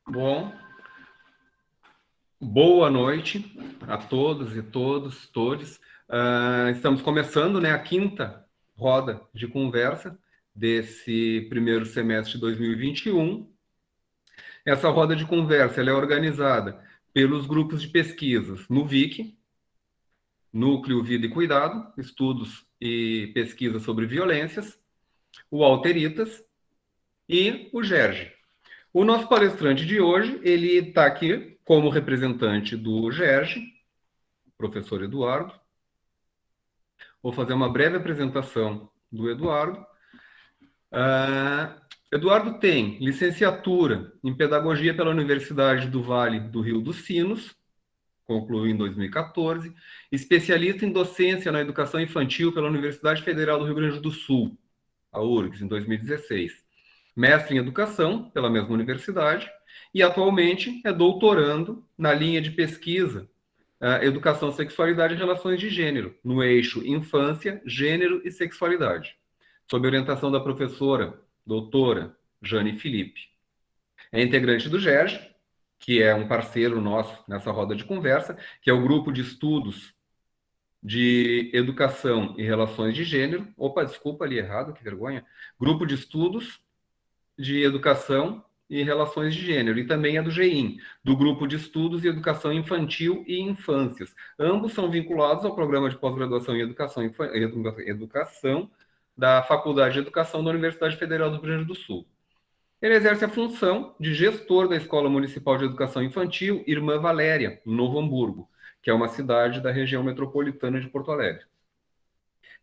Bom, boa noite a todos e todos. Estamos começando, né, a quinta roda de conversa desse primeiro semestre de 2021. Essa roda de conversa ela é organizada pelos grupos de pesquisas no VIC, Núcleo Vida e Cuidado, Estudos e Pesquisa sobre Violências, o Alteritas e o GERGE. O nosso palestrante de hoje, ele está aqui como representante do GERGE, professor Eduardo. Vou fazer uma breve apresentação do Eduardo. Eduardo tem licenciatura em Pedagogia pela Universidade do Vale do Rio dos Sinos, concluiu em 2014, especialista em docência na educação infantil pela Universidade Federal do Rio Grande do Sul, a URGS, em 2016. Mestre em educação pela mesma universidade e atualmente é doutorando na linha de pesquisa Educação, Sexualidade e Relações de Gênero, no eixo Infância, Gênero e Sexualidade, sob orientação da professora doutora Jane Felipe. É integrante do GERGE, que é um parceiro nosso nessa roda de conversa, que é o grupo de estudos de Educação e Relações de Gênero. Opa, desculpa, ali errado, que vergonha. Grupo de Estudos de Educação e Relações de Gênero, e também é do GEIM, do Grupo de Estudos e Educação Infantil e Infâncias. Ambos são vinculados ao programa de pós-graduação em Educação da Faculdade de Educação da Universidade Federal do Rio Grande do Sul. Ele exerce a função de gestor da Escola Municipal de Educação Infantil Irmã Valéria, em Novo Hamburgo, que é uma cidade da região metropolitana de Porto Alegre.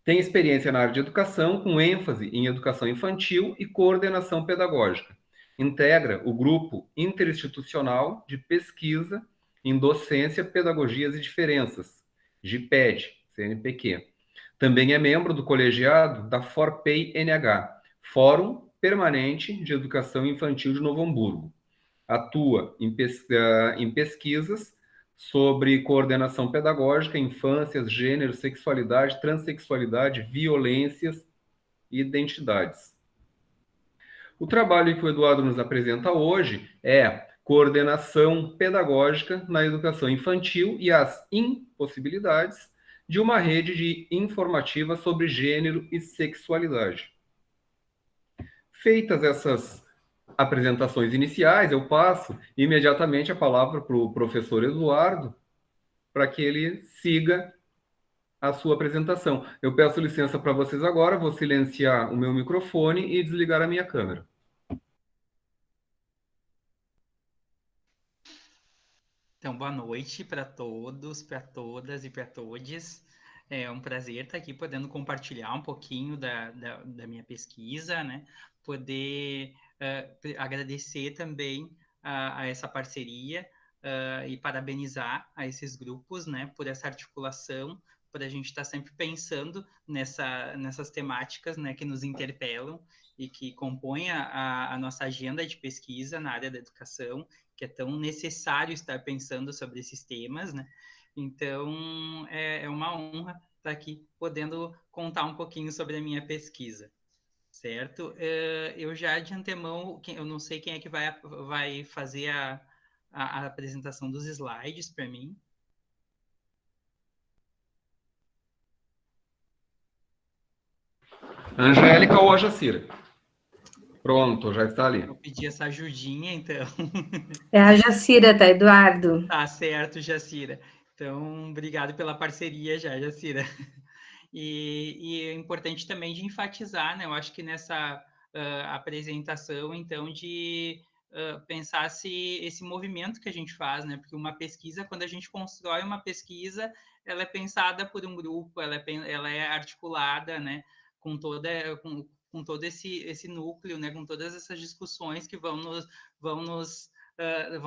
Tem experiência na área de educação, com ênfase em educação infantil e coordenação pedagógica. Integra o Grupo Interinstitucional de Pesquisa em Docência, Pedagogias e Diferenças, GIPED, CNPq. Também é membro do colegiado da FORPEI-NH, Fórum Permanente de Educação Infantil de Novo Hamburgo. Atua em pesquisas sobre coordenação pedagógica, infâncias, gênero, sexualidade, transexualidade, violências e identidades. O trabalho que o Eduardo nos apresenta hoje é coordenação pedagógica na educação infantil e as impossibilidades de uma rede de informativa sobre gênero e sexualidade. Feitas essas apresentações iniciais, eu passo imediatamente a palavra para o professor Eduardo, para que ele siga a sua apresentação. Eu peço licença para vocês agora, vou silenciar o meu microfone e desligar a minha câmera. Então, boa noite para todos, para todas e para todes. É um prazer estar aqui podendo compartilhar um pouquinho da minha pesquisa, né? Poder agradecer também a essa parceria e parabenizar a esses grupos, né? Por essa articulação, por a gente estar sempre pensando nessas temáticas, né? Que nos interpelam e que compõem a nossa agenda de pesquisa na área da educação, que é tão necessário estar pensando sobre esses temas, né? Então, é uma honra estar aqui podendo contar um pouquinho sobre a minha pesquisa, certo? Eu já de antemão, eu não sei quem é que vai fazer a apresentação dos slides para mim. Angélica ou a Jacira? Pronto, já está ali. Vou pedir essa ajudinha, então. É a Jacira, tá, Eduardo? Tá certo, Jacira. Então, obrigado pela parceria já, Jacira. E é importante também de enfatizar, né? Eu acho que nessa apresentação, então, de pensar esse movimento que a gente faz, né? Porque uma pesquisa, quando a gente constrói uma pesquisa, ela é pensada por um grupo, ela é articulada, né? Com todo esse núcleo, né? Com todas essas discussões que vão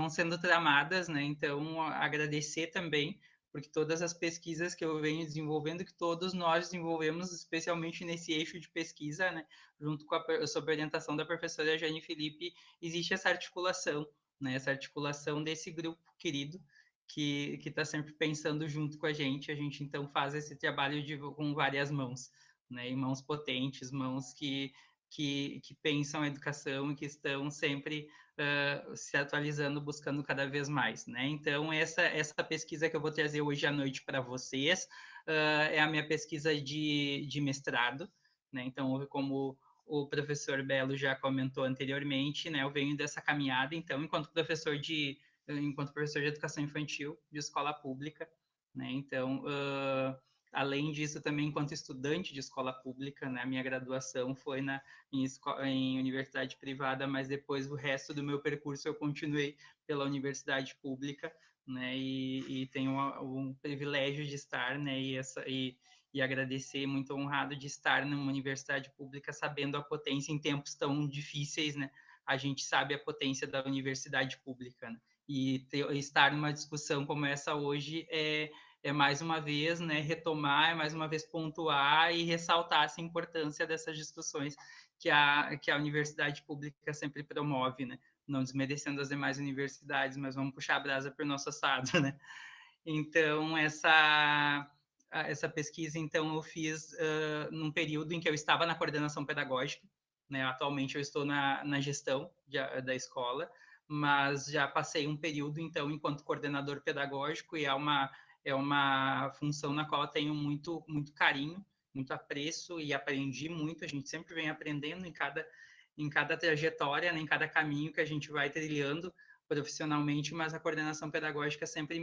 sendo tramadas, né? Então, agradecer também porque todas as pesquisas que eu venho desenvolvendo, que todos nós desenvolvemos, especialmente nesse eixo de pesquisa, né, junto sob a orientação da professora Jane Felipe, existe essa articulação, né, essa articulação desse grupo querido que está sempre pensando junto com a gente então faz esse trabalho com várias mãos, né, e mãos potentes, mãos que que pensam a educação e que estão sempre se atualizando, buscando cada vez mais, né? Então, essa pesquisa que eu vou trazer hoje à noite para vocês é a minha pesquisa de mestrado, né? Então, como o professor Belo já comentou anteriormente, né? Eu venho dessa caminhada, então, enquanto professor de educação infantil de escola pública, né? Então, além disso, também enquanto estudante de escola pública, né? Minha graduação foi em universidade privada, mas depois o resto do meu percurso eu continuei pela universidade pública, né? E tenho um privilégio de estar, né? E agradecer, muito honrado de estar numa universidade pública, sabendo a potência em tempos tão difíceis, né? A gente sabe a potência da universidade pública, né? E estar numa discussão como essa hoje é mais uma vez, né, retomar, é mais uma vez pontuar e ressaltar essa importância dessas discussões que a universidade pública sempre promove, né? Não desmerecendo as demais universidades, mas vamos puxar a brasa para o nosso assado, né? Então, essa pesquisa, então, eu fiz num período em que eu estava na coordenação pedagógica, né? Atualmente eu estou na gestão da escola, mas já passei um período, então, enquanto coordenador pedagógico, e é uma função na qual eu tenho muito, muito carinho, muito apreço e aprendi muito. A gente sempre vem aprendendo em cada trajetória, né? Em cada caminho que a gente vai trilhando profissionalmente, mas a coordenação pedagógica sempre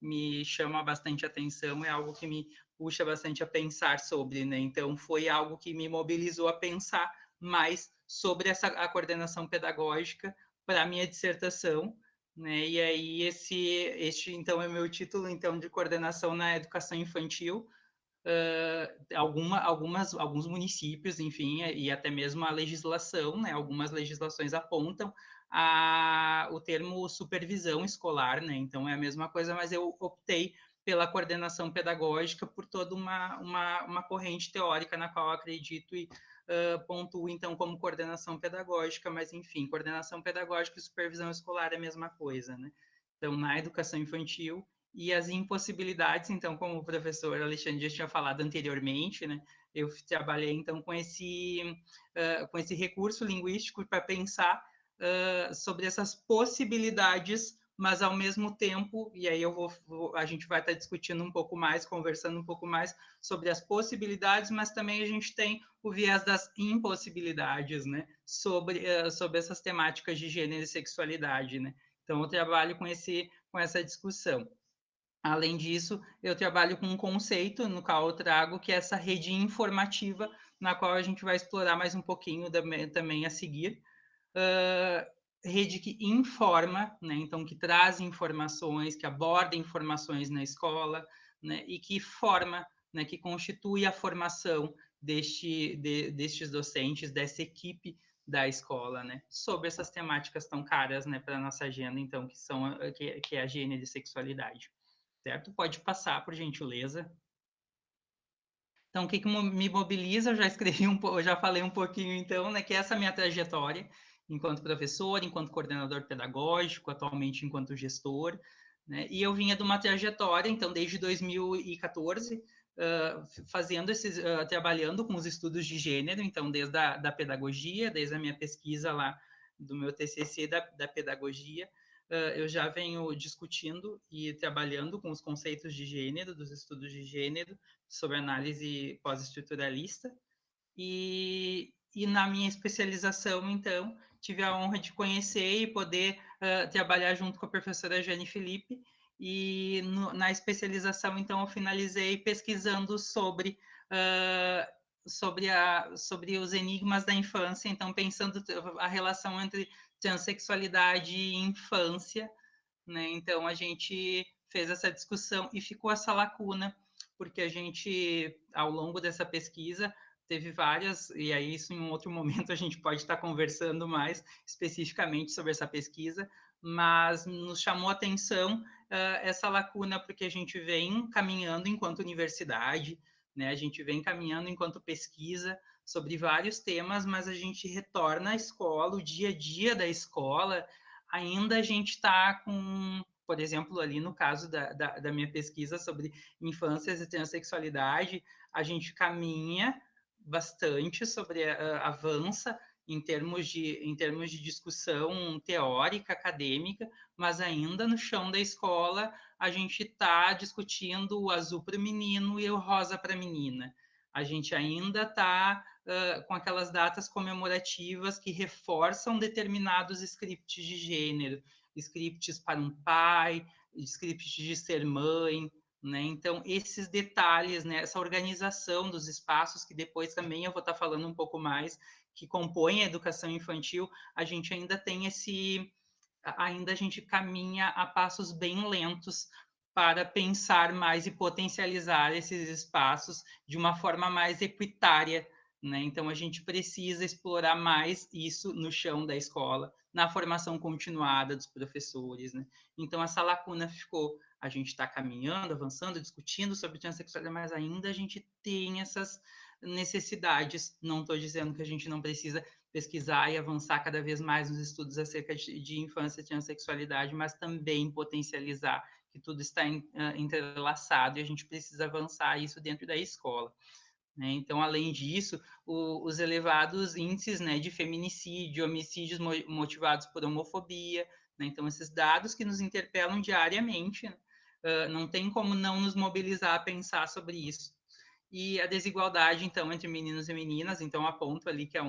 me chama bastante atenção, é algo que me puxa bastante a pensar sobre, né? Então, foi algo que me mobilizou a pensar mais sobre a coordenação pedagógica para a minha dissertação, né? E aí, este, então, é meu título, então, de coordenação na educação infantil. Alguns municípios, enfim, e até mesmo a legislação, né? Algumas legislações apontam o termo supervisão escolar, né? Então é a mesma coisa, mas eu optei pela coordenação pedagógica por toda uma corrente teórica na qual eu acredito e pontuo, então, como coordenação pedagógica, mas, enfim, coordenação pedagógica e supervisão escolar é a mesma coisa, né? Então, na educação infantil, e as impossibilidades, então, como o professor Alexandre já tinha falado anteriormente, né, eu trabalhei, então, com esse recurso linguístico para pensar sobre essas possibilidades, mas, ao mesmo tempo, e aí a gente vai estar discutindo um pouco mais, conversando um pouco mais sobre as possibilidades, mas também a gente tem o viés das impossibilidades, né, sobre essas temáticas de gênero e sexualidade, né. Então, eu trabalho com essa discussão. Além disso, eu trabalho com um conceito no qual eu trago, que é essa rede informativa, na qual a gente vai explorar mais um pouquinho também a seguir. Rede que informa, né? Então, que traz informações, que aborda informações na escola, né? E que forma, né? Que constitui a formação destes docentes, dessa equipe da escola, né? Sobre essas temáticas tão caras, né? Para a nossa agenda, então, que é a gênero e sexualidade. Certo? Pode passar, por gentileza. Então, o que me mobiliza? Eu já escrevi eu já falei um pouquinho, então, né, que essa é a minha trajetória enquanto professor, enquanto coordenador pedagógico, atualmente enquanto gestor, né? E eu vinha de uma trajetória, então, desde 2014, trabalhando com os estudos de gênero, então, desde da pedagogia, desde a minha pesquisa lá do meu TCC da pedagogia, eu já venho discutindo e trabalhando com os conceitos de gênero, dos estudos de gênero, sobre análise pós-estruturalista. E na minha especialização, então, tive a honra de conhecer e poder trabalhar junto com a professora Jane Felipe. E na especialização, então, eu finalizei pesquisando sobre os enigmas da infância, então pensando a relação entre transexualidade e infância, né? Então a gente fez essa discussão e ficou essa lacuna, porque a gente, ao longo dessa pesquisa, teve várias, e aí isso em um outro momento a gente pode estar conversando mais especificamente sobre essa pesquisa, mas nos chamou a atenção essa lacuna, porque a gente vem caminhando enquanto universidade, né? A gente vem caminhando enquanto pesquisa sobre vários temas, mas a gente retorna à escola, o dia a dia da escola, ainda a gente está com, por exemplo, ali no caso da minha pesquisa sobre infâncias e transexualidade, a gente caminha bastante sobre avança em termos de discussão teórica, acadêmica, mas ainda no chão da escola a gente está discutindo o azul para o menino e o rosa para a menina. A gente ainda está com aquelas datas comemorativas que reforçam determinados scripts de gênero, scripts para um pai, scripts de ser mãe, né? Então, esses detalhes, né? Essa organização dos espaços, que depois também eu vou estar falando um pouco mais, que compõem a educação infantil, a gente ainda tem ainda a gente caminha a passos bem lentos para pensar mais e potencializar esses espaços de uma forma mais equitária, né? Então, a gente precisa explorar mais isso no chão da escola, na formação continuada dos professores, né? Então, essa lacuna ficou. A gente está caminhando, avançando, discutindo sobre transexualidade, mas ainda a gente tem essas necessidades. Não estou dizendo que a gente não precisa pesquisar e avançar cada vez mais nos estudos acerca de infância e transexualidade, mas também potencializar que tudo está entrelaçado e a gente precisa avançar isso dentro da escola. Né? Então, além disso, os elevados índices, né, de feminicídio, homicídios motivados por homofobia, né? Então, esses dados que nos interpelam diariamente, né? Não tem como não nos mobilizar a pensar sobre isso. E a desigualdade, então, entre meninos e meninas, então aponto ali que é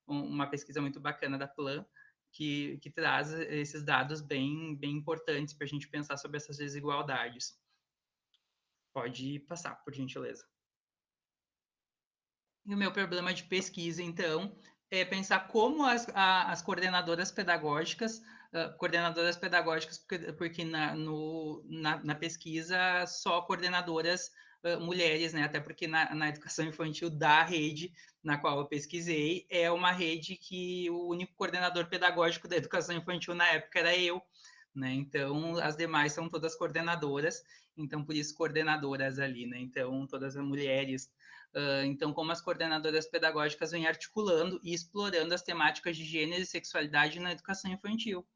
uma pesquisa muito bacana da Plan, que traz esses dados bem importantes para a gente pensar sobre essas desigualdades. Pode passar, por gentileza. E o meu problema de pesquisa, então, é pensar como as coordenadoras pedagógicas, porque na pesquisa só coordenadoras mulheres, né? Até porque na educação infantil da rede na qual eu pesquisei, é uma rede que o único coordenador pedagógico da educação infantil na época era eu, né? Então, as demais são todas coordenadoras, então por isso coordenadoras ali, né? Então, todas as mulheres. Então, como as coordenadoras pedagógicas vêm articulando e explorando as temáticas de gênero e sexualidade na educação infantil.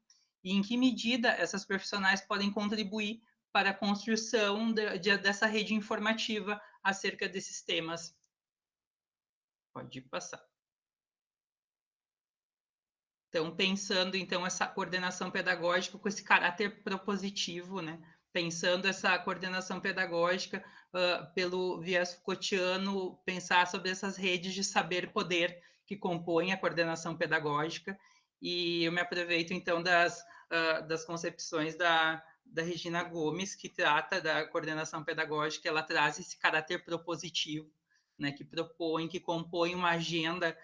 E em que medida essas profissionais podem contribuir para a construção dessa rede informativa acerca desses temas. Pode passar. Então, pensando, então, essa coordenação pedagógica com esse caráter propositivo, né? Pensando essa coordenação pedagógica pelo viés Foucaultiano, pensar sobre essas redes de saber-poder que compõem a coordenação pedagógica. E eu me aproveito, então, das concepções da Regina Gomes, que trata da coordenação pedagógica, ela traz esse caráter propositivo, né? Que propõe, que compõe uma agenda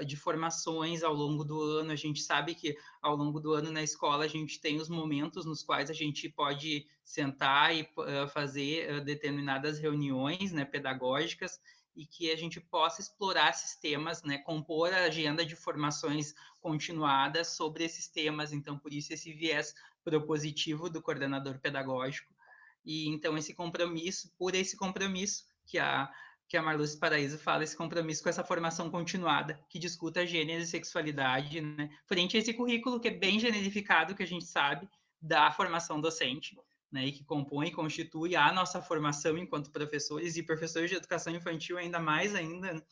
de formações ao longo do ano. A gente sabe que ao longo do ano na escola a gente tem os momentos nos quais a gente pode sentar e fazer determinadas reuniões, né, pedagógicas, e que a gente possa explorar esses temas, né, compor a agenda de formações continuadas sobre esses temas. Então, por isso esse viés propositivo do coordenador pedagógico. E então esse compromisso, por esse compromisso que a Marluce Paraíso fala, esse compromisso com essa formação continuada, que discuta gênero e sexualidade, né? Frente a esse currículo que é bem generificado, que a gente sabe, da formação docente, né? E que compõe e constitui a nossa formação enquanto professores, e professores de educação infantil ainda mais ainda, né?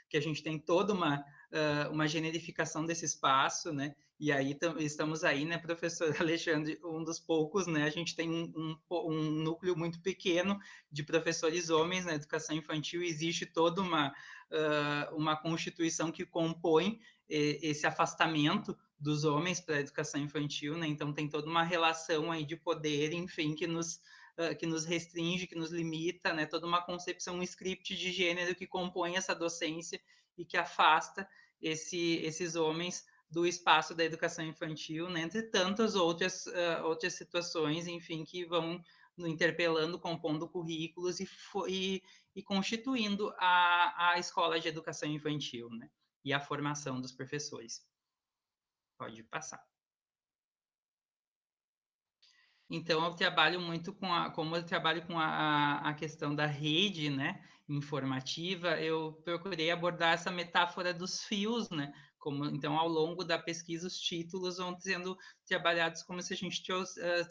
Que a gente tem toda uma generificação desse espaço, né? E aí estamos aí, né, professor Alexandre, um dos poucos, né? A gente tem um núcleo muito pequeno de professores homens na educação infantil. Existe toda uma constituição que compõe esse afastamento dos homens para a educação infantil, né? Então tem toda uma relação aí de poder, enfim, que nos restringe, que nos limita, né? Toda uma concepção, um script de gênero que compõe essa docência e que afasta esses homens do espaço da educação infantil, né? Entre tantas outras situações, enfim, que vão interpelando, compondo currículos e constituindo a escola de educação infantil, né? E a formação dos professores. Pode passar. Então, eu trabalho muito como eu trabalho com a questão da rede, né, informativa, eu procurei abordar essa metáfora dos fios, né, então, ao longo da pesquisa, os títulos vão sendo trabalhados como se a gente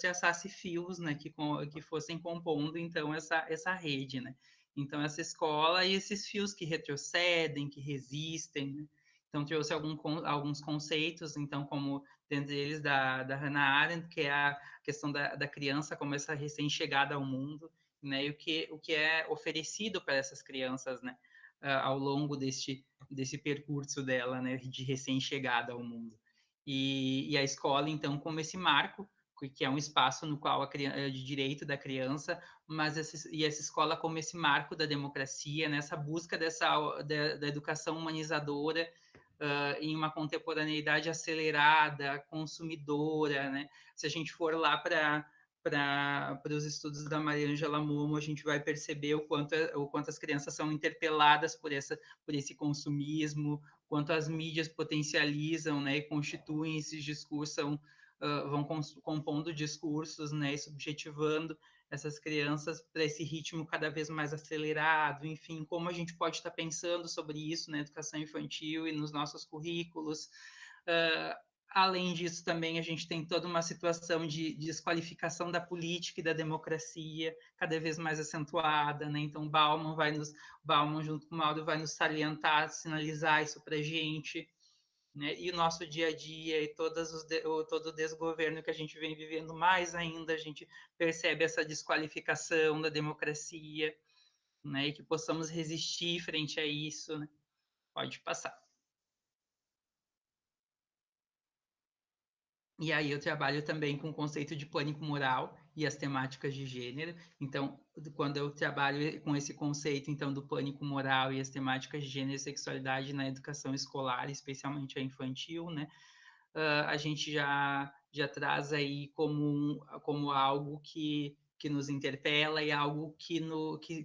traçasse fios, né, que fossem compondo, então, essa rede, né. Então, essa escola e esses fios que retrocedem, que resistem, né? Então, trouxe alguns conceitos, então, como dentre eles da Hannah Arendt, que é a questão da criança como essa recém-chegada ao mundo, né? E o que é oferecido para essas crianças, né? Ao longo desse percurso dela, né? De recém-chegada ao mundo. E a escola, então, como esse marco, que é um espaço no qual de direito da criança, mas essa escola como esse marco da democracia, nessa busca da educação humanizadora, em uma contemporaneidade acelerada, consumidora, né? Se a gente for lá para os estudos da Maria Ângela Momo, a gente vai perceber o quanto as crianças são interpeladas por esse consumismo, quanto as mídias potencializam, né, e constituem esses discursos, vão compondo discursos, né, e subjetivando essas crianças para esse ritmo cada vez mais acelerado, enfim, como a gente pode estar pensando sobre isso na educação infantil e nos nossos currículos. Além disso, também a gente tem toda uma situação de desqualificação da política e da democracia cada vez mais acentuada, né? Então, Bauman junto com o Mauro, vai nos salientar, sinalizar isso para a gente, né? E o nosso dia a dia e todo o desgoverno que a gente vem vivendo, mais ainda a gente percebe essa desqualificação da democracia, né? E que possamos resistir frente a isso, né? Pode passar. E aí eu trabalho também com o conceito de pânico moral e as temáticas de gênero. Então, quando eu trabalho com esse conceito, então, do pânico moral e as temáticas de gênero e sexualidade na educação escolar, especialmente a infantil, né? A gente já traz aí como algo que nos interpela e algo que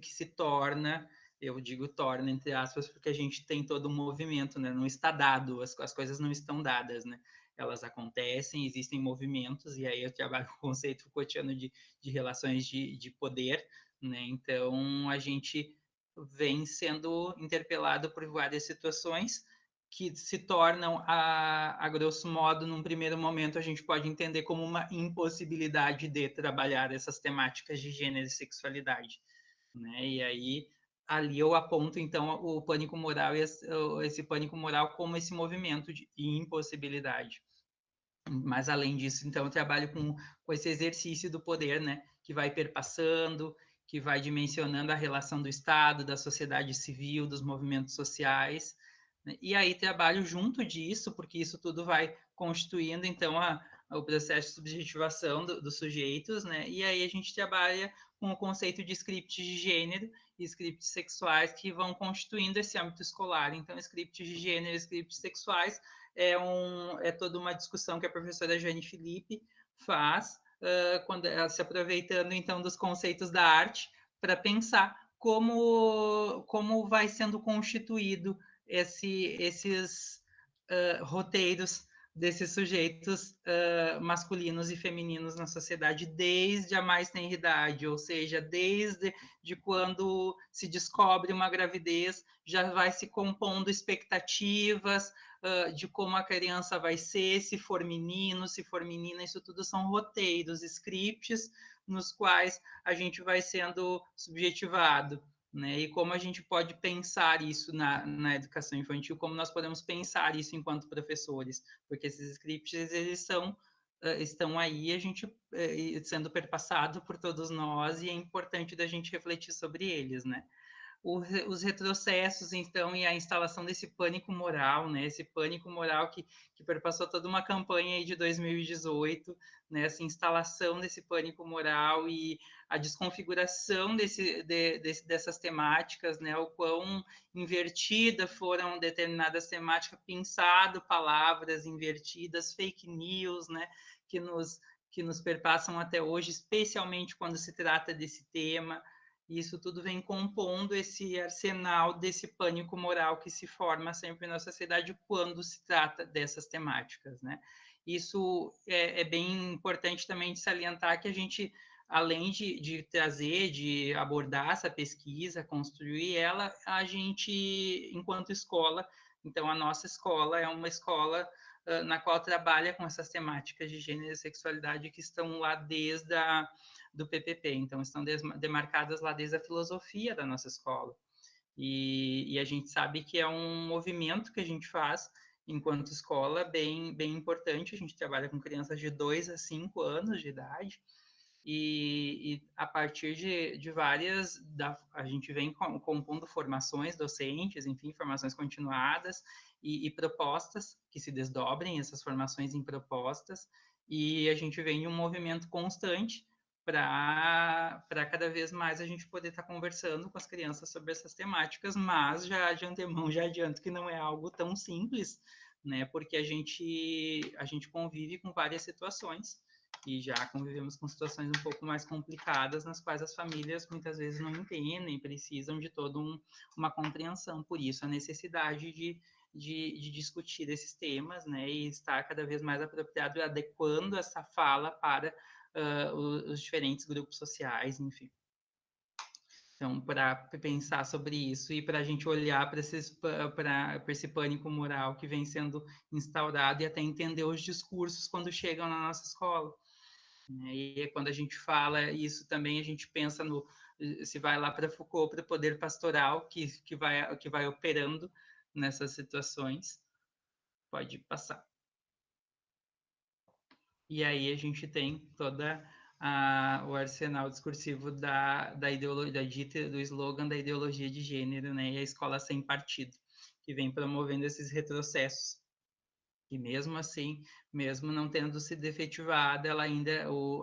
se torna, eu digo torna, entre aspas, porque a gente tem todo um movimento, né? Não está dado, as coisas não estão dadas, né? Elas acontecem, existem movimentos, e aí eu trabalho com o conceito cotidiano de relações de poder, né? Então, a gente vem sendo interpelado por várias situações que se tornam, a grosso modo, num primeiro momento, a gente pode entender como uma impossibilidade de trabalhar essas temáticas de gênero e sexualidade, né? E aí, ali eu aponto, então, o pânico moral e esse pânico moral como esse movimento de impossibilidade. Mas, além disso, então, eu trabalho com esse exercício do poder, né? Que vai perpassando, que vai dimensionando a relação do Estado, da sociedade civil, dos movimentos sociais, né? E aí trabalho junto disso, porque isso tudo vai constituindo, então, o processo de subjetivação dos sujeitos, né? E aí a gente trabalha com o conceito de scripts de gênero e scripts sexuais que vão constituindo esse âmbito escolar. Então, scripts de gênero e scripts sexuais é toda uma discussão que a professora Jane Felipe faz, quando se aproveitando, então, dos conceitos da arte para pensar como vai sendo constituído esses roteiros desses sujeitos masculinos e femininos na sociedade desde a mais tenra idade, ou seja, desde quando se descobre uma gravidez, já vai se compondo expectativas de como a criança vai ser, se for menino, se for menina, isso tudo são roteiros, scripts, nos quais a gente vai sendo subjetivado. Né? E como a gente pode pensar isso na educação infantil, como nós podemos pensar isso enquanto professores, porque esses scripts, eles estão aí, a gente sendo perpassado por todos nós, e é importante da gente refletir sobre eles, né? Os retrocessos, então, e a instalação desse pânico moral, né? Esse pânico moral que perpassou toda uma campanha aí de 2018, né? Essa instalação desse pânico moral e a desconfiguração dessas temáticas, né? O quão invertida foram determinadas temáticas, pensado palavras invertidas, fake news, né? Que nos perpassam até hoje, especialmente quando se trata desse tema. Isso tudo vem compondo esse arsenal desse pânico moral que se forma sempre na sociedade quando se trata dessas temáticas, né? Isso é bem importante também de salientar que a gente, além de trazer, de abordar essa pesquisa, construir ela, a gente, enquanto escola, Então, a nossa escola é uma escola na qual trabalha com essas temáticas de gênero e sexualidade que estão lá desde do PPP, então estão demarcadas lá desde a filosofia da nossa escola. E a gente sabe que é um movimento que a gente faz enquanto escola bem importante. A gente trabalha com crianças de 2 a 5 anos de idade, e a partir de várias, a gente vem compondo formações docentes, enfim, formações continuadas e propostas que se desdobrem, essas formações em propostas, e a gente vem em um movimento constante para cada vez mais a gente poder estar conversando com as crianças sobre essas temáticas, mas já de antemão já adianto que não é algo tão simples, né? Porque a gente convive com várias situações e já convivemos com situações um pouco mais complicadas, nas quais as famílias muitas vezes não entendem, precisam de toda uma compreensão. Por isso, a necessidade de discutir esses temas, né, e estar cada vez mais apropriado e adequando essa fala para os diferentes grupos sociais, enfim. Então, para pensar sobre isso e para a gente olhar para esse pânico moral que vem sendo instaurado e até entender os discursos quando chegam na nossa escola. E quando a gente fala isso também, a gente pensa se vai lá para Foucault, para o poder pastoral que vai operando nessas situações. Pode passar. E aí a gente tem toda o arsenal discursivo da ideologia, do slogan da ideologia de gênero, né? E a escola sem partido, que vem promovendo esses retrocessos. E mesmo assim, mesmo não tendo sido efetivada,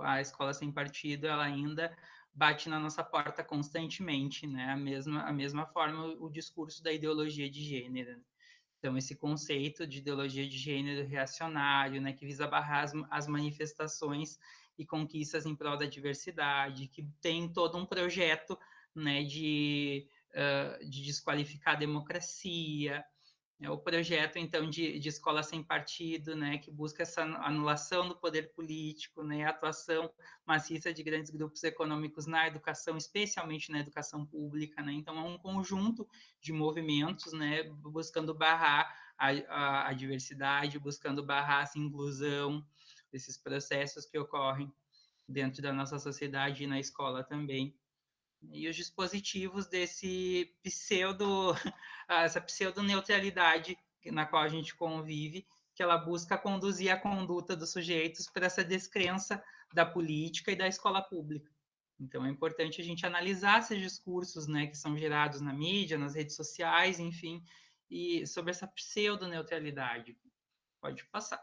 a escola sem partido, ela ainda bate na nossa porta constantemente, né? A mesma forma o discurso da ideologia de gênero. Então, esse conceito de ideologia de gênero reacionário, né, que visa barrar as manifestações e conquistas em prol da diversidade, que tem todo um projeto, né, de desqualificar a democracia, o projeto, então, de escola sem partido, né, que busca essa anulação do poder político, né, a atuação maciça de grandes grupos econômicos na educação, especialmente na educação pública, né, então é um conjunto de movimentos, né, buscando barrar a diversidade, buscando barrar essa inclusão, esses processos que ocorrem dentro da nossa sociedade e na escola também. E os dispositivos essa pseudo-neutralidade na qual a gente convive, que ela busca conduzir a conduta dos sujeitos para essa descrença da política e da escola pública. Então, é importante a gente analisar esses discursos, né, que são gerados na mídia, nas redes sociais, enfim, e sobre essa pseudo-neutralidade. Pode passar.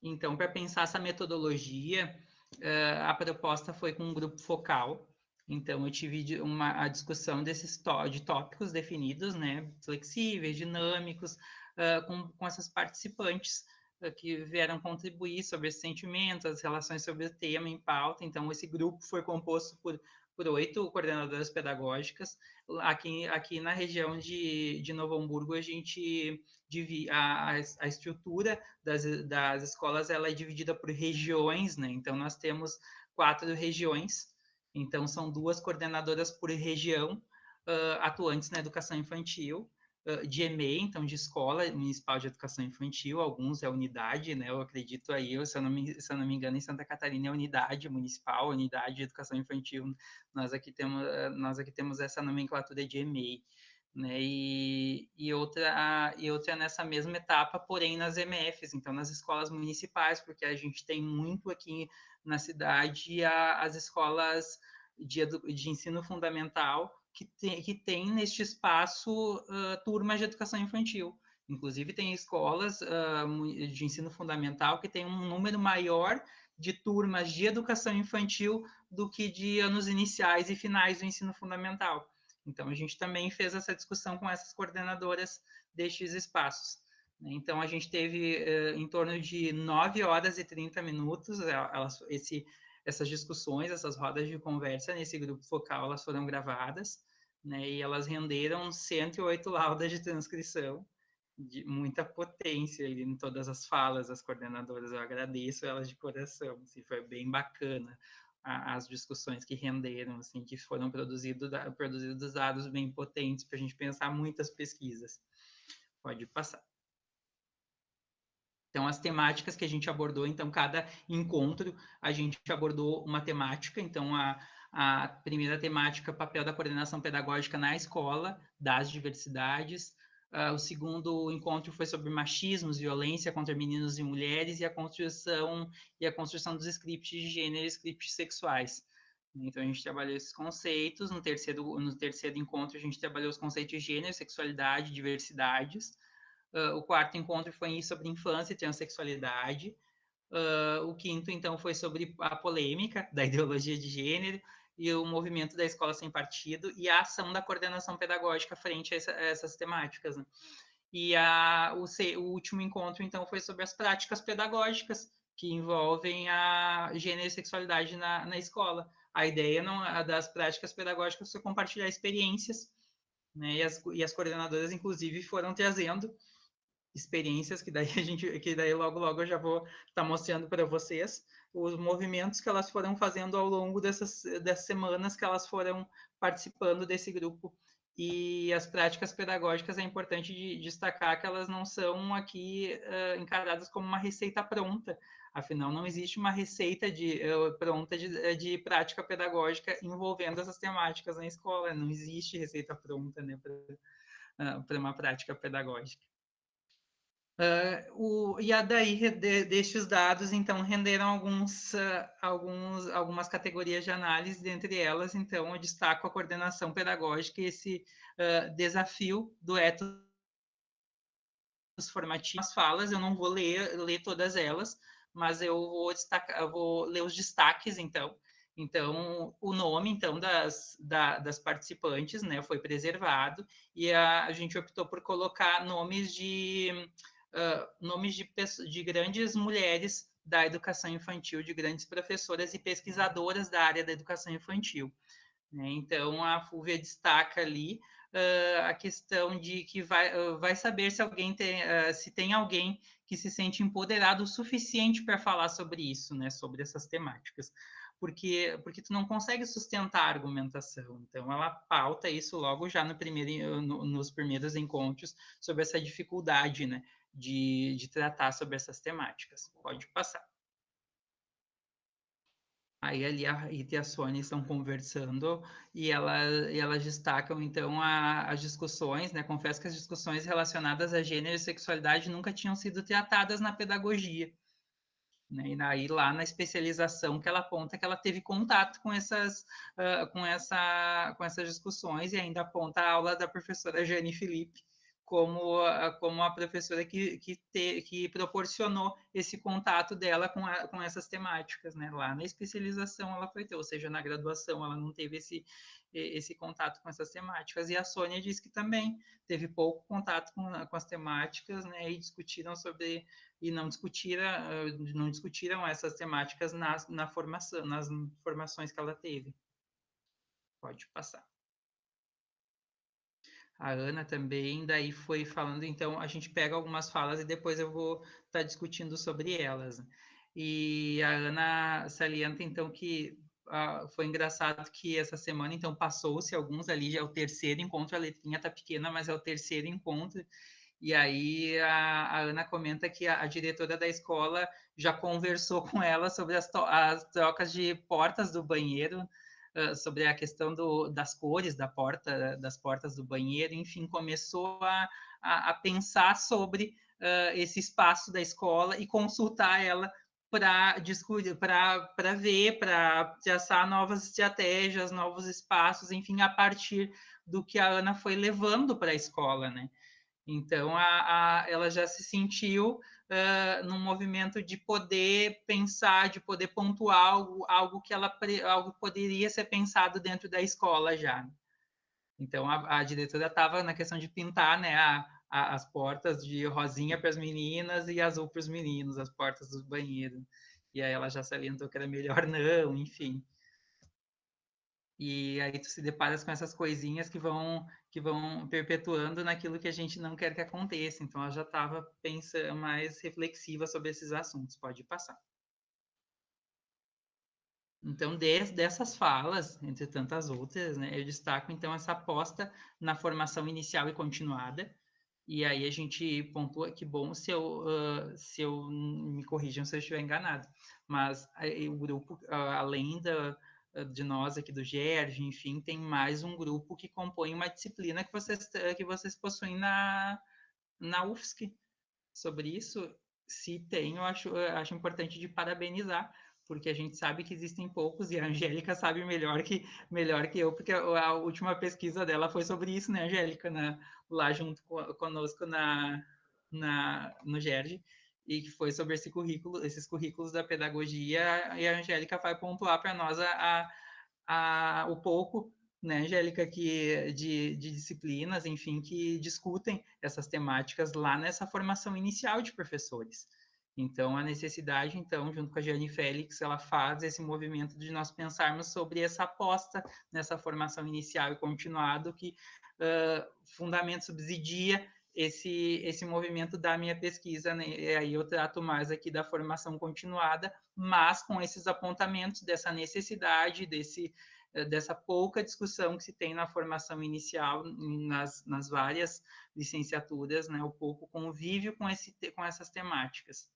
Então, para pensar essa metodologia, a proposta foi com um grupo focal. Então, eu tive a discussão de tópicos definidos, né, flexíveis, dinâmicos, com essas participantes que vieram contribuir sobre esse sentimento, as relações sobre o tema em pauta. Então, esse grupo foi composto por 8 coordenadoras pedagógicas. Aqui na região de Novo Hamburgo, a gente a estrutura das escolas ela é dividida por regiões, né? Então, nós temos 4 regiões, então são 2 coordenadoras por região atuantes na educação infantil, de EMEI, então de Escola Municipal de Educação Infantil, alguns é unidade, né? Eu acredito aí, se eu não me engano, em Santa Catarina é unidade municipal, unidade de educação infantil. Nós aqui temos essa nomenclatura de EMEI, né? E outra nessa mesma etapa, porém nas MFs, então nas escolas municipais, porque a gente tem muito aqui na cidade as escolas de ensino fundamental que tem neste espaço turmas de educação infantil. Inclusive, tem escolas de ensino fundamental que tem um número maior de turmas de educação infantil do que de anos iniciais e finais do ensino fundamental. Então, a gente também fez essa discussão com essas coordenadoras destes espaços. Então, a gente teve em torno de 9 horas e 30 minutos essas discussões, essas rodas de conversa nesse grupo focal, elas foram gravadas, né, e elas renderam 108 laudas de transcrição, de muita potência ali em todas as falas das coordenadoras. Eu agradeço elas de coração, assim, foi bem bacana as discussões que renderam, assim, que foram produzidos dados bem potentes para a gente pensar muitas pesquisas. Pode passar. Então, as temáticas que a gente abordou, então, cada encontro a gente abordou uma temática. Então, a primeira temática, papel da coordenação pedagógica na escola, das diversidades. O segundo encontro foi sobre machismos, violência contra meninos e mulheres e a construção dos scripts de gênero e scripts sexuais. Então, a gente trabalhou esses conceitos. No terceiro encontro, a gente trabalhou os conceitos de gênero, sexualidade, diversidades. O quarto encontro foi sobre infância e transexualidade. O quinto, então, foi sobre a polêmica da ideologia de gênero e o movimento da escola sem partido e a ação da coordenação pedagógica frente a essas temáticas. Né? E o último encontro, então, foi sobre as práticas pedagógicas que envolvem a gênero e sexualidade na escola. A ideia das práticas pedagógicas é compartilhar experiências, né? E as coordenadoras, inclusive, foram trazendo experiências que daí logo eu já vou estar mostrando para vocês os movimentos que elas foram fazendo ao longo dessas semanas que elas foram participando desse grupo. E as práticas pedagógicas é importante destacar que elas não são aqui encaradas como uma receita pronta. Afinal, não existe uma receita pronta de prática pedagógica envolvendo essas temáticas na escola. Não existe receita pronta, né, para uma prática pedagógica. Daí, destes dados, então, renderam algumas categorias de análise, dentre elas, então, eu destaco a coordenação pedagógica e esse desafio do ethos formativo. As falas, eu não vou ler todas elas, mas eu vou ler os destaques, então. Então, o nome, então, das participantes, né, foi preservado, e a gente optou por colocar nomes de grandes mulheres da educação infantil, de grandes professoras e pesquisadoras da área da educação infantil. Né? Então, a Fúvia destaca ali a questão de que vai saber se se tem alguém que se sente empoderado o suficiente para falar sobre isso, né? Sobre essas temáticas. Porque tu não consegue sustentar a argumentação. Então, ela pauta isso logo já nos primeiros encontros sobre essa dificuldade, né? De tratar sobre essas temáticas. Pode passar. Aí ali a Rita e a Sônia estão conversando e elas destacam, então, as discussões, né? Confesso que as discussões relacionadas a gênero e sexualidade nunca tinham sido tratadas na pedagogia. Né? E aí, lá na especialização que ela aponta que ela teve contato com essas discussões e ainda aponta a aula da professora Jane Felipe como a professora que proporcionou esse contato dela com essas temáticas, né? Lá na especialização ela foi ter, ou seja, na graduação ela não teve esse contato com essas temáticas. E a Sônia diz que também teve pouco contato com as temáticas, né? E discutiram sobre e não discutiram essas temáticas nas formações que ela teve. Pode passar. A Ana também, daí foi falando, então a gente pega algumas falas e depois eu vou estar discutindo sobre elas. E a Ana salienta, então, que foi engraçado que essa semana, então, passou-se alguns ali, já é o terceiro encontro, a letrinha tá pequena, mas é o terceiro encontro, e aí a Ana comenta que a diretora da escola já conversou com ela sobre as trocas de portas do banheiro, sobre a questão das cores das portas do banheiro, enfim, começou a pensar sobre esse espaço da escola e consultar ela para ver, para traçar novas estratégias, novos espaços, enfim, a partir do que a Ana foi levando para a escola, né? Então, ela já se sentiu num movimento de poder pensar, de poder pontuar algo que poderia ser pensado dentro da escola já. Então, a diretora estava na questão de pintar, né, as portas de rosinha para as meninas e azul para os meninos, as portas do banheiro. E aí ela já salientou que era melhor não, enfim. E aí tu se deparas com essas coisinhas que vão perpetuando naquilo que a gente não quer que aconteça. Então, ela já estava pensando mais reflexiva sobre esses assuntos. Pode passar. Então, dessas falas, entre tantas outras, né, eu destaco, então, essa aposta na formação inicial e continuada. E aí a gente pontua, que bom se eu me corrijam se eu estiver enganado. Mas o grupo, além de nós aqui do GERJ, enfim, tem mais um grupo que compõe uma disciplina que vocês possuem na UFSC. Sobre isso, se tem, eu acho importante de parabenizar, porque a gente sabe que existem poucos, e a Angélica sabe melhor que eu, porque a última pesquisa dela foi sobre isso, né, Angélica, lá junto conosco no GERJ, e que foi sobre esses currículos da pedagogia, e a Angélica vai pontuar para nós o pouco, né, Angélica, de disciplinas, enfim, que discutem essas temáticas lá nessa formação inicial de professores. Então, a necessidade, então, junto com a Giane Félix, ela faz esse movimento de nós pensarmos sobre essa aposta nessa formação inicial e continuado que Fundamento subsidia esse movimento da minha pesquisa, né? E aí eu trato mais aqui da formação continuada, mas com esses apontamentos dessa necessidade, dessa pouca discussão que se tem na formação inicial, nas várias licenciaturas, né? O pouco convívio com essas temáticas.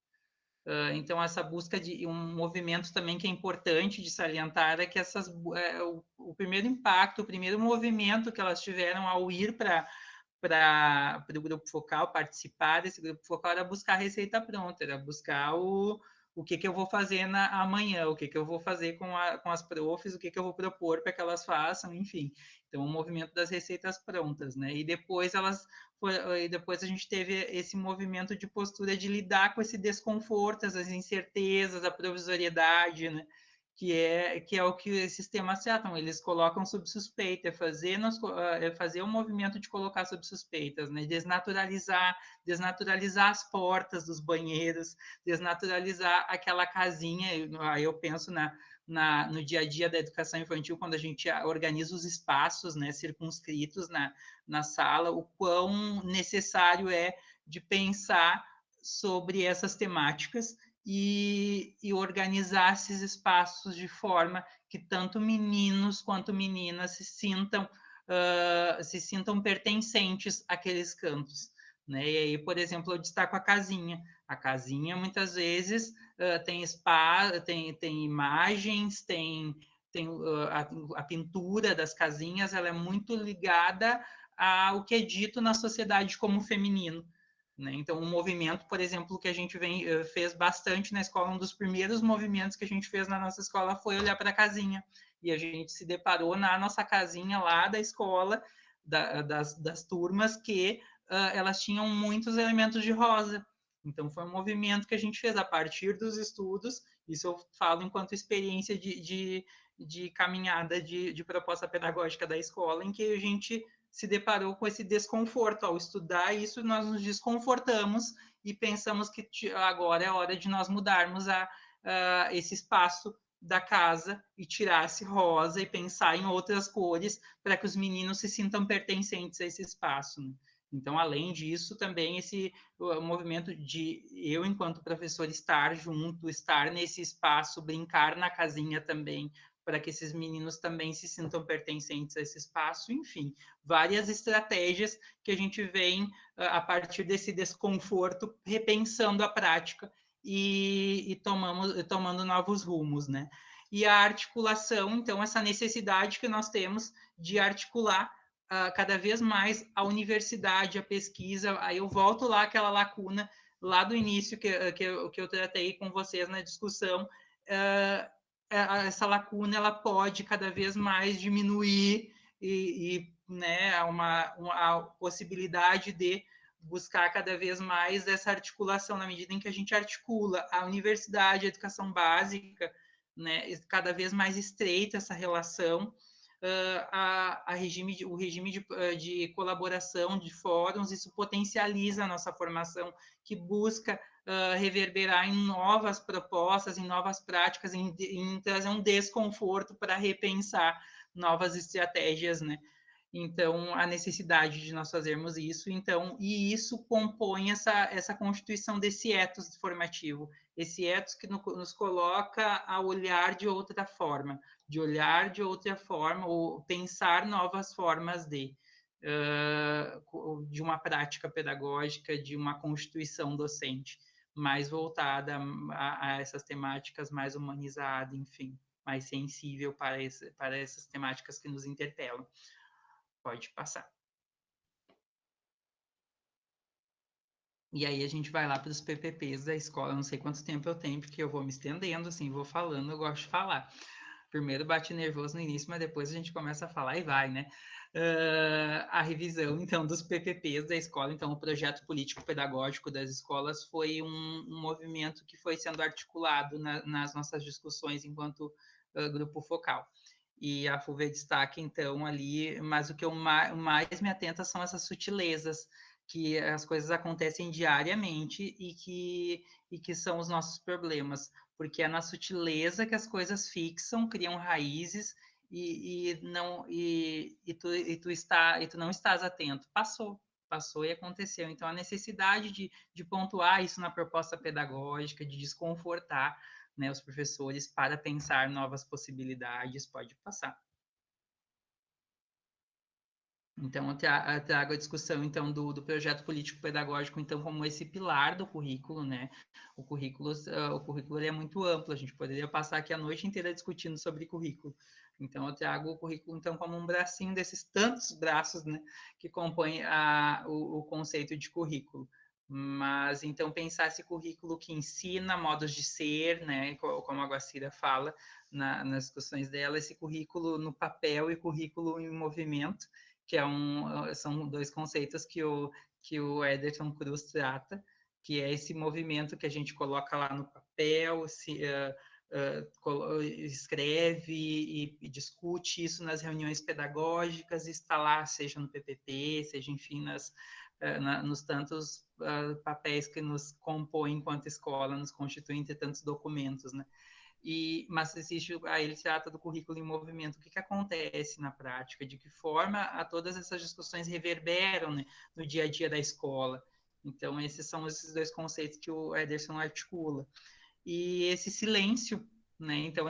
Então, essa busca de um movimento também que é importante de salientar é que o primeiro impacto, o primeiro movimento que elas tiveram ao ir para o grupo focal, participar desse grupo focal, era buscar a receita pronta, era buscar o que eu vou fazer amanhã, o que eu vou fazer com as profs, o que eu vou propor para que elas façam, enfim. Então, o movimento das receitas prontas, né? E depois a gente teve esse movimento de postura de lidar com esse desconforto, as incertezas, a provisoriedade, né? Que é o que esses temas tratam, eles colocam sob suspeita, fazer um movimento de colocar sob suspeitas, né? Desnaturalizar as portas dos banheiros, desnaturalizar aquela casinha, aí eu penso no dia a dia da educação infantil, quando a gente organiza os espaços, né, circunscritos na sala, o quão necessário é de pensar sobre essas temáticas e organizar esses espaços de forma que tanto meninos quanto meninas se sintam pertencentes àqueles cantos. Né? E aí, por exemplo, eu destaco a casinha. A casinha, muitas vezes, tem imagens, tem a pintura das casinhas, ela é muito ligada ao que é dito na sociedade como feminino. Né? Então, um movimento, por exemplo, que a gente fez bastante na escola, um dos primeiros movimentos que a gente fez na nossa escola foi olhar para a casinha. E a gente se deparou na nossa casinha lá da escola, das turmas, que elas tinham muitos elementos de rosa. Então, foi um movimento que a gente fez a partir dos estudos, isso eu falo enquanto experiência de caminhada de proposta pedagógica da escola, em que a gente se deparou com esse desconforto. Ao estudar isso, nós nos desconfortamos e pensamos que agora é hora de nós mudarmos esse espaço da casa e tirar esse rosa e pensar em outras cores para que os meninos se sintam pertencentes a esse espaço. Né? Então, além disso, também o movimento de eu, enquanto professor, estar junto, estar nesse espaço, brincar na casinha também, para que esses meninos também se sintam pertencentes a esse espaço, enfim, várias estratégias que a gente vem, a partir desse desconforto, repensando a prática e tomando novos rumos, né? E a articulação, então, essa necessidade que nós temos de articular cada vez mais a universidade, a pesquisa, aí eu volto lá àquela lacuna lá do início que eu tratei com vocês na discussão, essa lacuna ela pode cada vez mais diminuir e né, a possibilidade de buscar cada vez mais essa articulação, na medida em que a gente articula a universidade, a educação básica, né, cada vez mais estreita essa relação, o regime de colaboração de fóruns, isso potencializa a nossa formação, que busca reverberar em novas propostas, em novas práticas, em trazer um desconforto para repensar novas estratégias, né? Então, a necessidade de nós fazermos isso, então, e isso compõe essa constituição desse ethos formativo, esse ethos que nos coloca a olhar de outra forma, ou pensar novas formas de uma prática pedagógica, de uma constituição docente, mais voltada a essas temáticas, mais humanizada, enfim, mais sensível para essas temáticas que nos interpelam. Pode passar. E aí a gente vai lá para os PPPs da escola. Eu não sei quanto tempo eu tenho, porque eu vou me estendendo, assim, vou falando, eu gosto de falar. Primeiro bate nervoso no início, mas depois a gente começa a falar e vai, né? A revisão, então, dos PPPs da escola. Então, o projeto político-pedagógico das escolas foi um movimento que foi sendo articulado nas nossas discussões enquanto grupo focal. E a FUVE destaca, então, ali, mas o que eu mais me atenta são essas sutilezas, que as coisas acontecem diariamente e que são os nossos problemas, porque é na sutileza que as coisas fixam, criam raízes e tu não estás atento. Passou e aconteceu. Então, a necessidade de pontuar isso na proposta pedagógica, de desconfortar, né, os professores para pensar novas possibilidades, pode passar. Então, eu trago a discussão então do projeto político-pedagógico então como esse pilar do currículo, né? O currículo ele é muito amplo, a gente poderia passar aqui a noite inteira discutindo sobre currículo. Então, eu trago o currículo então como um bracinho desses tantos braços, né, que compõem o conceito de currículo. Mas, então, pensar esse currículo que ensina modos de ser, né, como a Guacira fala nas discussões dela, esse currículo no papel e currículo em movimento, que são dois conceitos que o Ederson Cruz trata, que é esse movimento que a gente coloca lá no papel, escreve e discute isso nas reuniões pedagógicas, está lá, seja no PPP, seja, enfim, nos tantos papéis que nos compõem enquanto escola, nos constituem entre tantos documentos, né? Mas existe, aí ele trata do currículo em movimento. O que acontece na prática? De que forma todas essas discussões reverberam, né, no dia a dia da escola? Então, esses são esses dois conceitos que o Ederson articula. E esse silêncio, né? Então,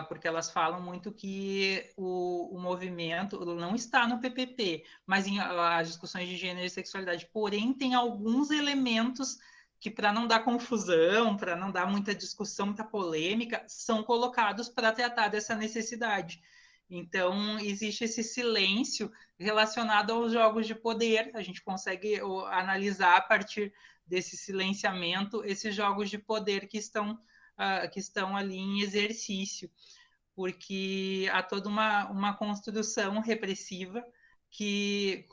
porque elas falam muito que o movimento não está no PPP, mas em as discussões de gênero e sexualidade. Porém, tem alguns elementos que, para não dar confusão, para não dar muita discussão, muita polêmica, são colocados para tratar dessa necessidade. Então, existe esse silêncio relacionado aos jogos de poder. A gente consegue analisar a partir desse silenciamento esses jogos de poder que estão ali em exercício, porque há toda uma construção repressiva que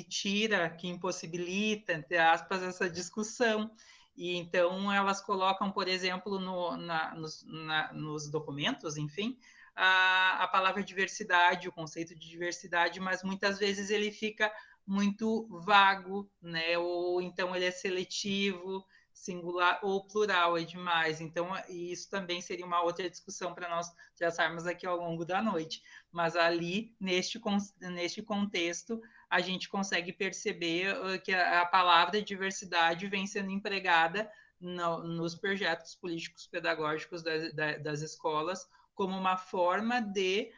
tira, que impossibilita, entre aspas, essa discussão. E então elas colocam, por exemplo, nos documentos, enfim, a palavra diversidade, o conceito de diversidade, mas muitas vezes ele fica muito vago, né? Ou então ele é seletivo, singular ou plural é demais. Então, isso também seria uma outra discussão para nós traçarmos aqui ao longo da noite. Mas ali, neste contexto, a gente consegue perceber que a palavra diversidade vem sendo empregada nos projetos políticos pedagógicos das escolas como uma forma de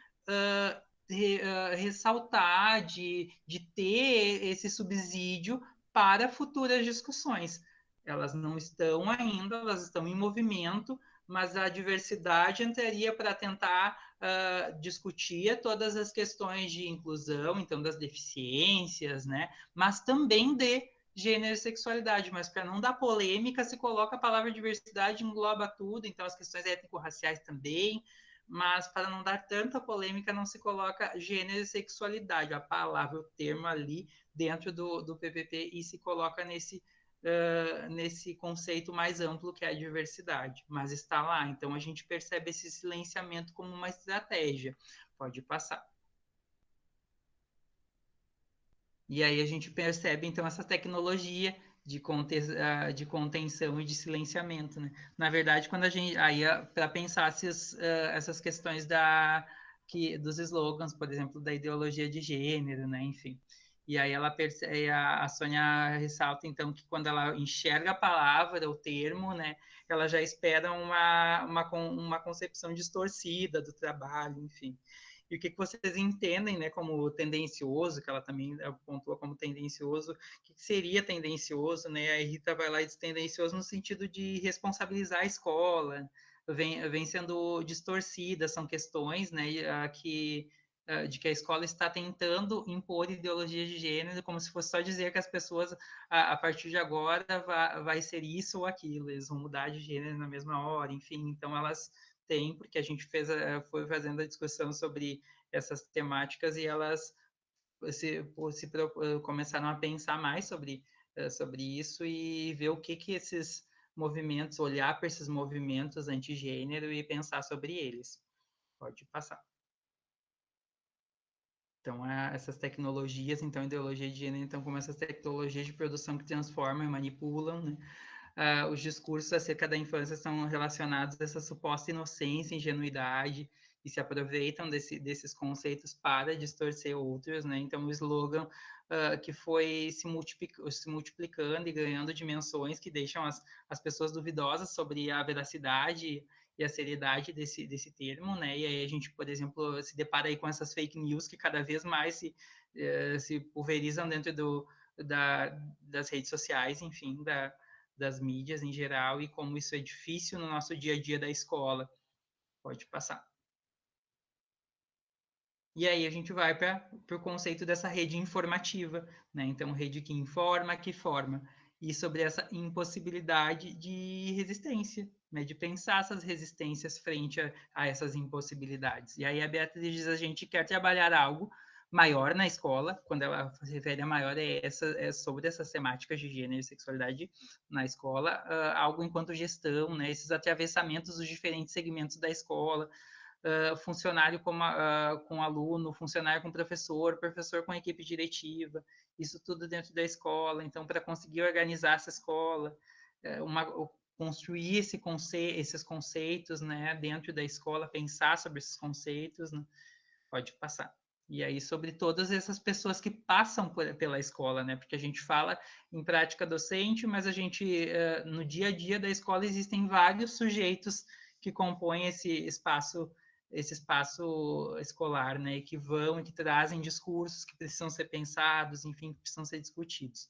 ressaltar, de ter esse subsídio para futuras discussões. Elas não estão ainda, elas estão em movimento, mas a diversidade entraria para tentar discutir todas as questões de inclusão, então das deficiências, né? Mas também de gênero e sexualidade, mas para não dar polêmica, se coloca a palavra diversidade, engloba tudo, então as questões étnico-raciais também, mas para não dar tanta polêmica, não se coloca gênero e sexualidade, a palavra, o termo ali dentro do PPP, e se coloca nesse conceito mais amplo que é a diversidade, mas está lá. Então, a gente percebe esse silenciamento como uma estratégia. Pode passar. E aí a gente percebe, então, essa tecnologia de contenção e de silenciamento, né? Na verdade, quando a gente... Aí, para pensar essas questões dos slogans, por exemplo, da ideologia de gênero, né? Enfim. E aí a Sônia ressalta, então, que quando ela enxerga a palavra, o termo, né, ela já espera uma concepção distorcida do trabalho, enfim. E o que vocês entendem, né, como tendencioso, que ela também pontua como tendencioso, o que seria tendencioso, né? A Rita vai lá e diz tendencioso no sentido de responsabilizar a escola, vem sendo distorcida, são questões, né, de que a escola está tentando impor ideologia de gênero, como se fosse só dizer que as pessoas, a partir de agora, vai ser isso ou aquilo, eles vão mudar de gênero na mesma hora, enfim, então elas têm, porque a gente foi fazendo a discussão sobre essas temáticas e elas começaram a pensar mais sobre isso e ver o que esses movimentos, olhar para esses movimentos antigênero e pensar sobre eles. Pode passar. Então, essas tecnologias, então, ideologia de gênero, então, como essas tecnologias de produção que transformam e manipulam, né? Os discursos acerca da infância são relacionados a essa suposta inocência, ingenuidade, e se aproveitam desses conceitos para distorcer outros, né? Então, o slogan que foi se multiplicando e ganhando dimensões que deixam as pessoas duvidosas sobre a veracidade e a seriedade desse termo, né? E aí a gente, por exemplo, se depara aí com essas fake news que cada vez mais se pulverizam dentro das redes sociais, enfim, das mídias em geral, e como isso é difícil no nosso dia a dia da escola. Pode passar. E aí a gente vai para o conceito dessa rede informativa, né? Então, rede que informa, que forma. E sobre essa impossibilidade de resistência, né? De pensar essas resistências frente a essas impossibilidades. E aí a Beatriz diz, a gente quer trabalhar algo maior na escola, quando ela se refere a maior, é sobre essas temáticas de gênero e sexualidade na escola, algo enquanto gestão, né? Esses atravessamentos dos diferentes segmentos da escola, funcionário com aluno, funcionário com professor, professor com equipe diretiva, isso tudo dentro da escola. Então, para conseguir organizar essa escola, construir esses conceitos, né, dentro da escola, pensar sobre esses conceitos, né, pode passar. E aí, sobre todas essas pessoas que passam pela escola, né? Porque a gente fala em prática docente, mas a gente, no dia a dia da escola, existem vários sujeitos que compõem esse espaço escolar, né, que vão e que trazem discursos que precisam ser pensados, enfim, que precisam ser discutidos.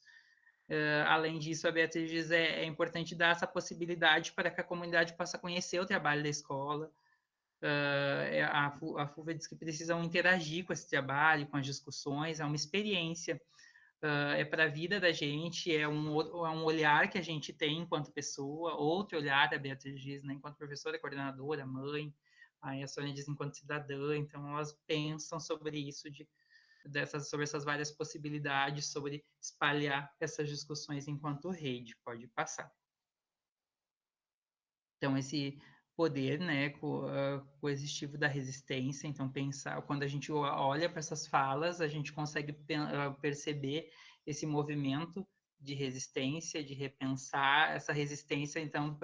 Além disso, a Beatriz diz é importante dar essa possibilidade para que a comunidade possa conhecer o trabalho da escola. A FUVA diz que precisam interagir com esse trabalho, com as discussões, é uma experiência, é para a vida da gente, é um olhar que a gente tem enquanto pessoa, outro olhar, a Beatriz diz, né, enquanto professora, coordenadora, mãe, aí a Sônia diz enquanto cidadã, então elas pensam sobre isso, sobre essas várias possibilidades, sobre espalhar essas discussões enquanto rede. Pode passar. Então, esse poder, né, coexistivo da resistência, então pensar, quando a gente olha para essas falas, a gente consegue perceber esse movimento de resistência, de repensar essa resistência, então,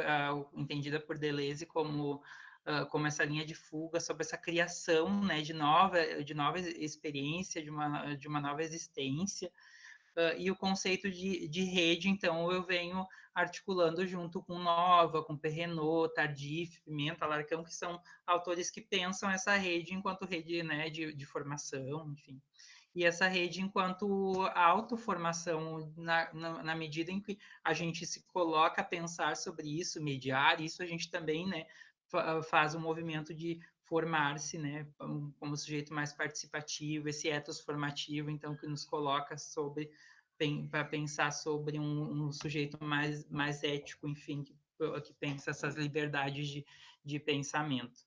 entendida por Deleuze como essa linha de fuga sobre essa criação, né, de nova experiência, de uma nova existência. E o conceito de rede, então, eu venho articulando junto com Nova, com Perrenot, Tardif, Pimenta, Larcão, que são autores que pensam essa rede enquanto rede, né, de formação, enfim. E essa rede enquanto autoformação, na medida em que a gente se coloca a pensar sobre isso, mediar isso, a gente também, né, faz um movimento de formar-se, né, como sujeito mais participativo, esse ethos formativo, então, que nos coloca para pensar sobre um sujeito mais ético, enfim, que pensa essas liberdades de pensamento.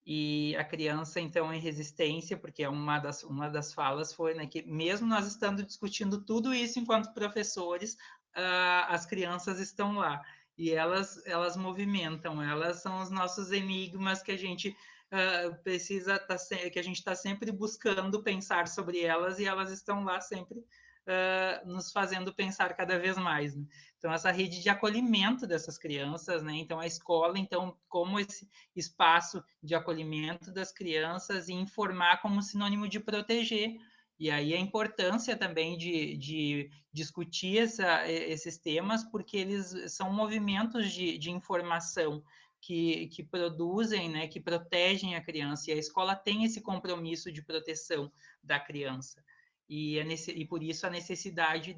E a criança, então, em resistência, porque uma das falas foi, né, que mesmo nós estando discutindo tudo isso enquanto professores, as crianças estão lá e elas movimentam, elas são os nossos enigmas que a gente que a gente está sempre buscando pensar sobre elas, e elas estão lá sempre nos fazendo pensar cada vez mais, né? Então, essa rede de acolhimento dessas crianças, né? Então, a escola, então, como esse espaço de acolhimento das crianças e informar como sinônimo de proteger. E aí a importância também de discutir esses temas, porque eles são movimentos de informação que produzem, né, que protegem a criança, e a escola tem esse compromisso de proteção da criança. E por isso a necessidade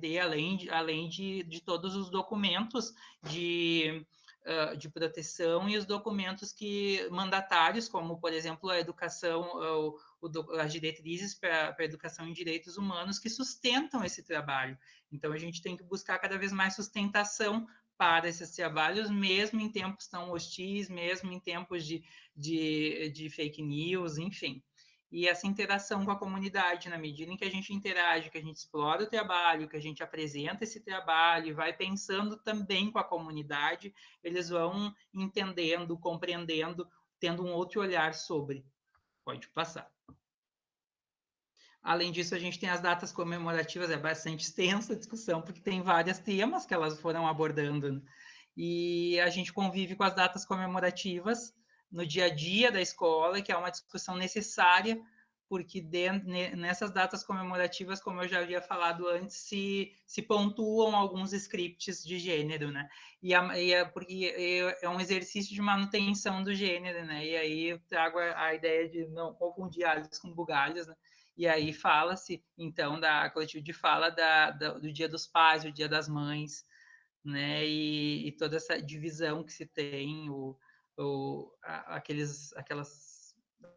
além de todos os documentos de proteção e os documentos mandatários, como, por exemplo, a educação, as diretrizes para a educação em direitos humanos, que sustentam esse trabalho. Então, a gente tem que buscar cada vez mais sustentação para esses trabalhos, mesmo em tempos tão hostis, mesmo em tempos de fake news, enfim. E essa interação com a comunidade, na medida em que a gente interage, que a gente explora o trabalho, que a gente apresenta esse trabalho e vai pensando também com a comunidade, eles vão entendendo, compreendendo, tendo um outro olhar sobre. Pode passar. Além disso, a gente tem as datas comemorativas, é bastante extensa a discussão, porque tem vários temas que elas foram abordando, né? E a gente convive com as datas comemorativas no dia a dia da escola, que é uma discussão necessária, porque nessas datas comemorativas, como eu já havia falado antes, se pontuam alguns scripts de gênero, né? Porque é um exercício de manutenção do gênero, né? E aí eu trago a ideia de não confundir alhos com bugalhos, né? E aí fala-se, então, da coletiva de fala do Dia dos Pais, o Dia das Mães, né? E toda essa divisão que se tem, aqueles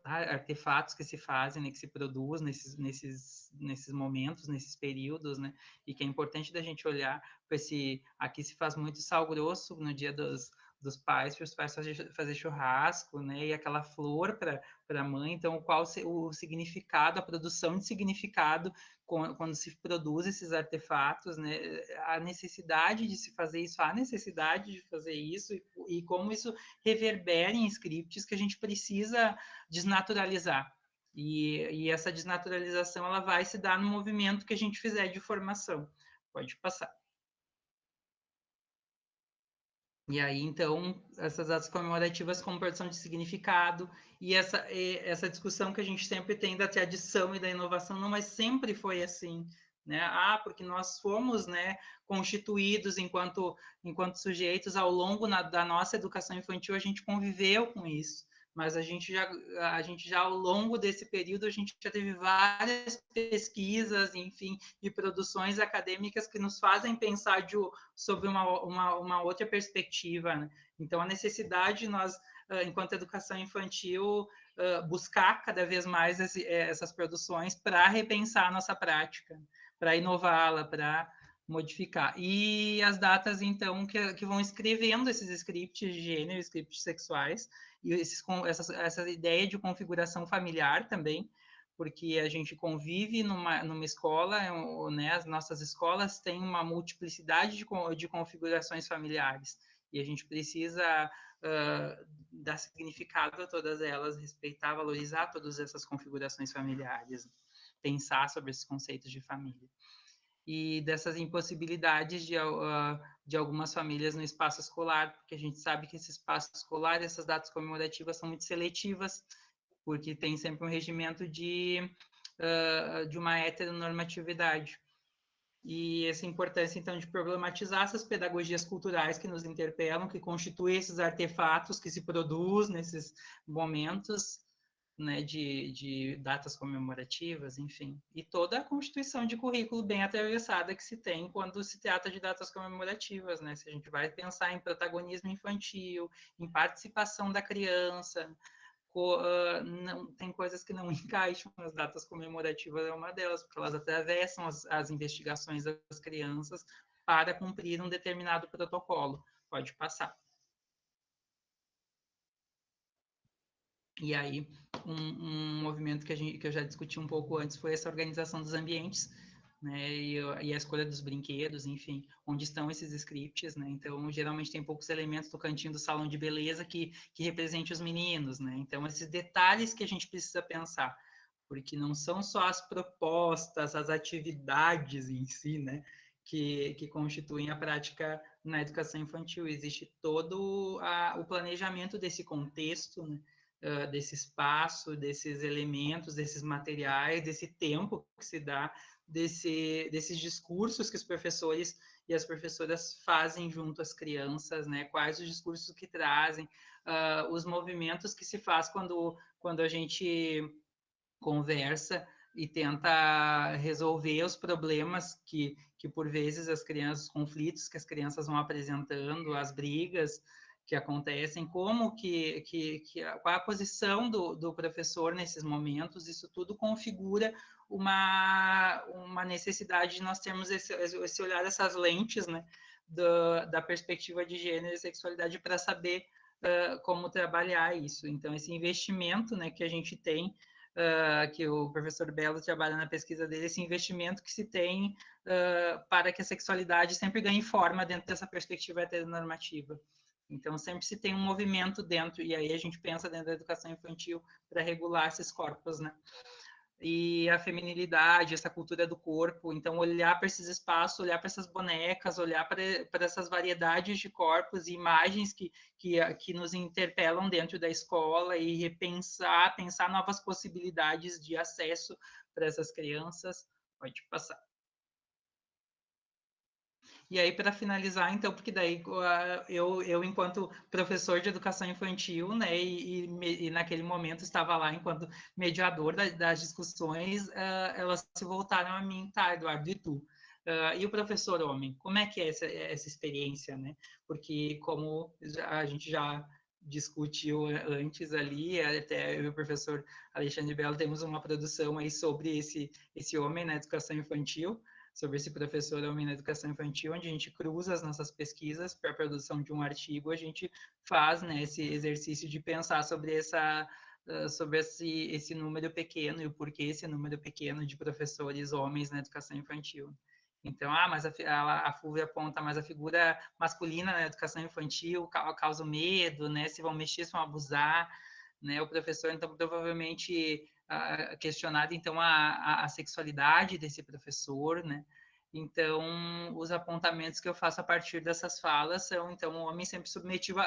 artefatos que se fazem, né, que se produzem nesses momentos, nesses períodos, né? E que é importante da gente olhar para aqui se faz muito sal grosso no Dia dos pais, para os pais fazer churrasco, né? E aquela flor para a mãe. Então, qual o significado, a produção de significado quando se produz esses artefatos, né? A necessidade de se fazer isso, a necessidade de fazer isso e como isso reverbera em scripts que a gente precisa desnaturalizar. E essa desnaturalização ela vai se dar no movimento que a gente fizer de formação. Pode passar. E aí, então, essas datas comemorativas com produção de significado e essa discussão que a gente sempre tem da tradição e da inovação, não, mas sempre foi assim, né? Porque nós fomos, né, constituídos enquanto sujeitos ao longo da nossa educação infantil, a gente conviveu com isso. Mas a gente já ao longo desse período, a gente já teve várias pesquisas, enfim, e produções acadêmicas que nos fazem pensar sobre uma outra perspectiva, né? Então, a necessidade de nós, enquanto educação infantil, buscar cada vez mais essas produções para repensar a nossa prática, para inová-la, para modificar. E as datas, então, que vão escrevendo esses scripts de gênero, scripts sexuais, e essa ideia de configuração familiar também, porque a gente convive numa escola, né, as nossas escolas têm uma multiplicidade de configurações familiares, e a gente precisa dar significado a todas elas, respeitar, valorizar todas essas configurações familiares, pensar sobre esses conceitos de família. E dessas impossibilidades de algumas famílias no espaço escolar, porque a gente sabe que esse espaço escolar, essas datas comemorativas são muito seletivas, porque tem sempre um regimento de uma heteronormatividade. E essa importância, então, de problematizar essas pedagogias culturais que nos interpelam, que constituem esses artefatos que se produzem nesses momentos, né, de datas comemorativas, enfim. E toda a constituição de currículo bem atravessada que se tem quando se trata de datas comemorativas, né? Se a gente vai pensar em protagonismo infantil, em participação da criança, não, tem coisas que não encaixam nas datas comemorativas, é uma delas, porque elas atravessam as investigações das crianças para cumprir um determinado protocolo. Pode passar. E aí, um movimento que eu já discuti um pouco antes foi essa organização dos ambientes, né, e a escolha dos brinquedos, enfim, onde estão esses scripts, né? Então, geralmente tem poucos elementos do cantinho do salão de beleza que represente os meninos, né? Então, esses detalhes que a gente precisa pensar, porque não são só as propostas, as atividades em si, né, que constituem a prática na educação infantil. Existe todo o planejamento desse contexto, né, desse espaço, desses elementos, desses materiais, desse tempo que se dá, desses discursos que os professores e as professoras fazem junto às crianças, né? Quais os discursos que trazem, os movimentos que se faz quando a gente conversa e tenta resolver os problemas que por vezes as crianças, os conflitos que as crianças vão apresentando, as brigas que acontecem, qual a posição do professor nesses momentos, isso tudo configura uma necessidade de nós termos esse olhar, essas lentes, né, da perspectiva de gênero e sexualidade para saber como trabalhar isso. Então, esse investimento, né, que a gente tem, que o professor Belo trabalha na pesquisa dele, esse investimento que se tem para que a sexualidade sempre ganhe forma dentro dessa perspectiva heteronormativa. Então, sempre se tem um movimento dentro, e aí a gente pensa dentro da educação infantil para regular esses corpos, né? E a feminilidade, essa cultura do corpo, então olhar para esses espaços, olhar para essas bonecas, olhar para essas variedades de corpos e imagens que nos interpelam dentro da escola e pensar novas possibilidades de acesso para essas crianças. Pode passar. E aí, para finalizar, então, porque daí eu, enquanto professor de educação infantil, né, e naquele momento estava lá enquanto mediador das discussões, elas se voltaram a mim, tá, Eduardo, e tu? E o professor homem, como é que é essa experiência, né? Porque como a gente já discutiu antes ali, até eu e o professor Alexandre Belo temos uma produção aí sobre esse homem na educação infantil, sobre esse professor homem na educação infantil, onde a gente cruza as nossas pesquisas para a produção de um artigo, a gente faz, né, esse exercício de pensar sobre sobre esse número pequeno e o porquê esse número pequeno de professores homens na educação infantil. Então, mas a Fúvia aponta, mas a figura masculina na educação infantil causa medo, né? Se vão mexer, se vão abusar, né? O professor, então, provavelmente questionado então a sexualidade desse professor, né? Então, os apontamentos que eu faço a partir dessas falas são, então, o homem sempre submetido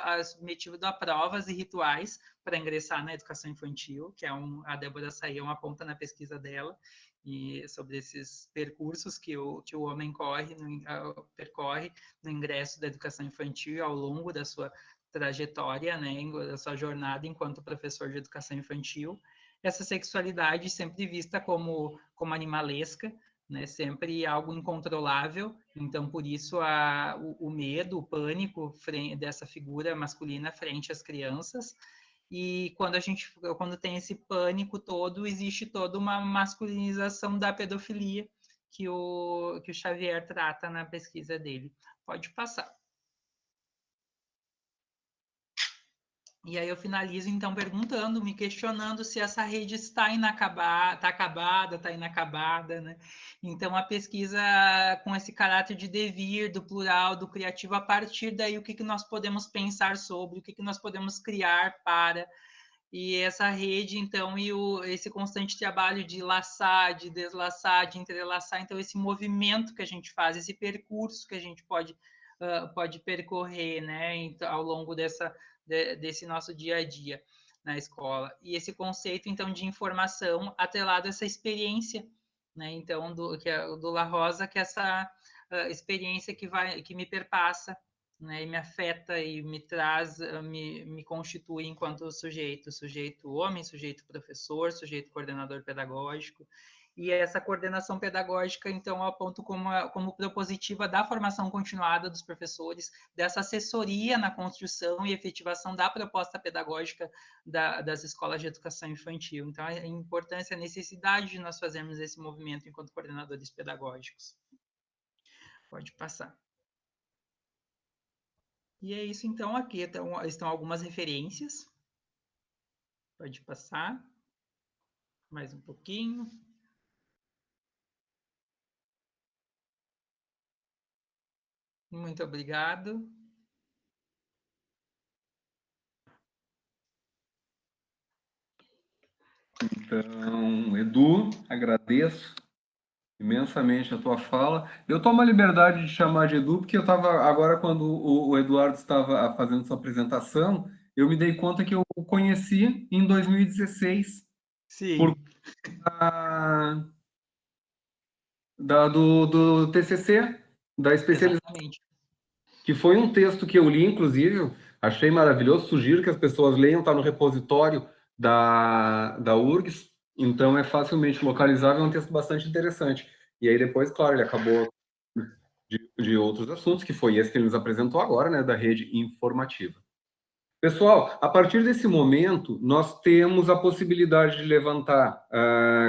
a provas e rituais para ingressar na educação infantil, que é a Débora Saião aponta na pesquisa dela, e sobre esses percursos que o homem percorre no ingresso da educação infantil ao longo da sua trajetória, né, da sua jornada enquanto professor de educação infantil. Essa sexualidade sempre vista como animalesca, né, sempre algo incontrolável, então por isso o medo, o pânico dessa figura masculina frente às crianças, e quando tem esse pânico todo, existe toda uma masculinização da pedofilia que o Xavier trata na pesquisa dele. Pode passar. E aí eu finalizo, então, perguntando, me questionando se essa rede está inacabada, está inacabada, né? Então, a pesquisa com esse caráter de devir, do plural, do criativo, a partir daí, o que nós podemos pensar sobre, o que nós podemos criar para... E essa rede, então, esse constante trabalho de laçar, de deslaçar, de entrelaçar, então, esse movimento que a gente faz, esse percurso que a gente pode percorrer, né, então, ao longo desse nosso dia a dia na escola. E esse conceito, então, de informação atrelado a essa experiência, né, então, do La Rosa, que é essa experiência que me perpassa, né, e me afeta e me traz, me constitui enquanto sujeito homem, sujeito professor, sujeito coordenador pedagógico. E essa coordenação pedagógica, então, eu aponto como propositiva da formação continuada dos professores, dessa assessoria na construção e efetivação da proposta pedagógica das escolas de educação infantil. Então, a importância, a necessidade de nós fazermos esse movimento enquanto coordenadores pedagógicos. Pode passar. E é isso, então, aqui estão algumas referências. Pode passar. Mais um pouquinho. Muito obrigado. Então, Edu, agradeço imensamente a tua fala. Eu tomo a liberdade de chamar de Edu, porque eu estava, agora, quando o Eduardo estava fazendo sua apresentação, eu me dei conta que eu o conheci em 2016, por Sim, do TCC, da especialização, exatamente. que foi um texto que eu li, inclusive, achei maravilhoso, sugiro que as pessoas leiam, está no repositório da URGS, então é facilmente localizável, é um texto bastante interessante. E aí depois, claro, ele acabou de outros assuntos, que foi esse que ele nos apresentou agora, né, da rede informativa. Pessoal, a partir desse momento, nós temos a possibilidade de levantar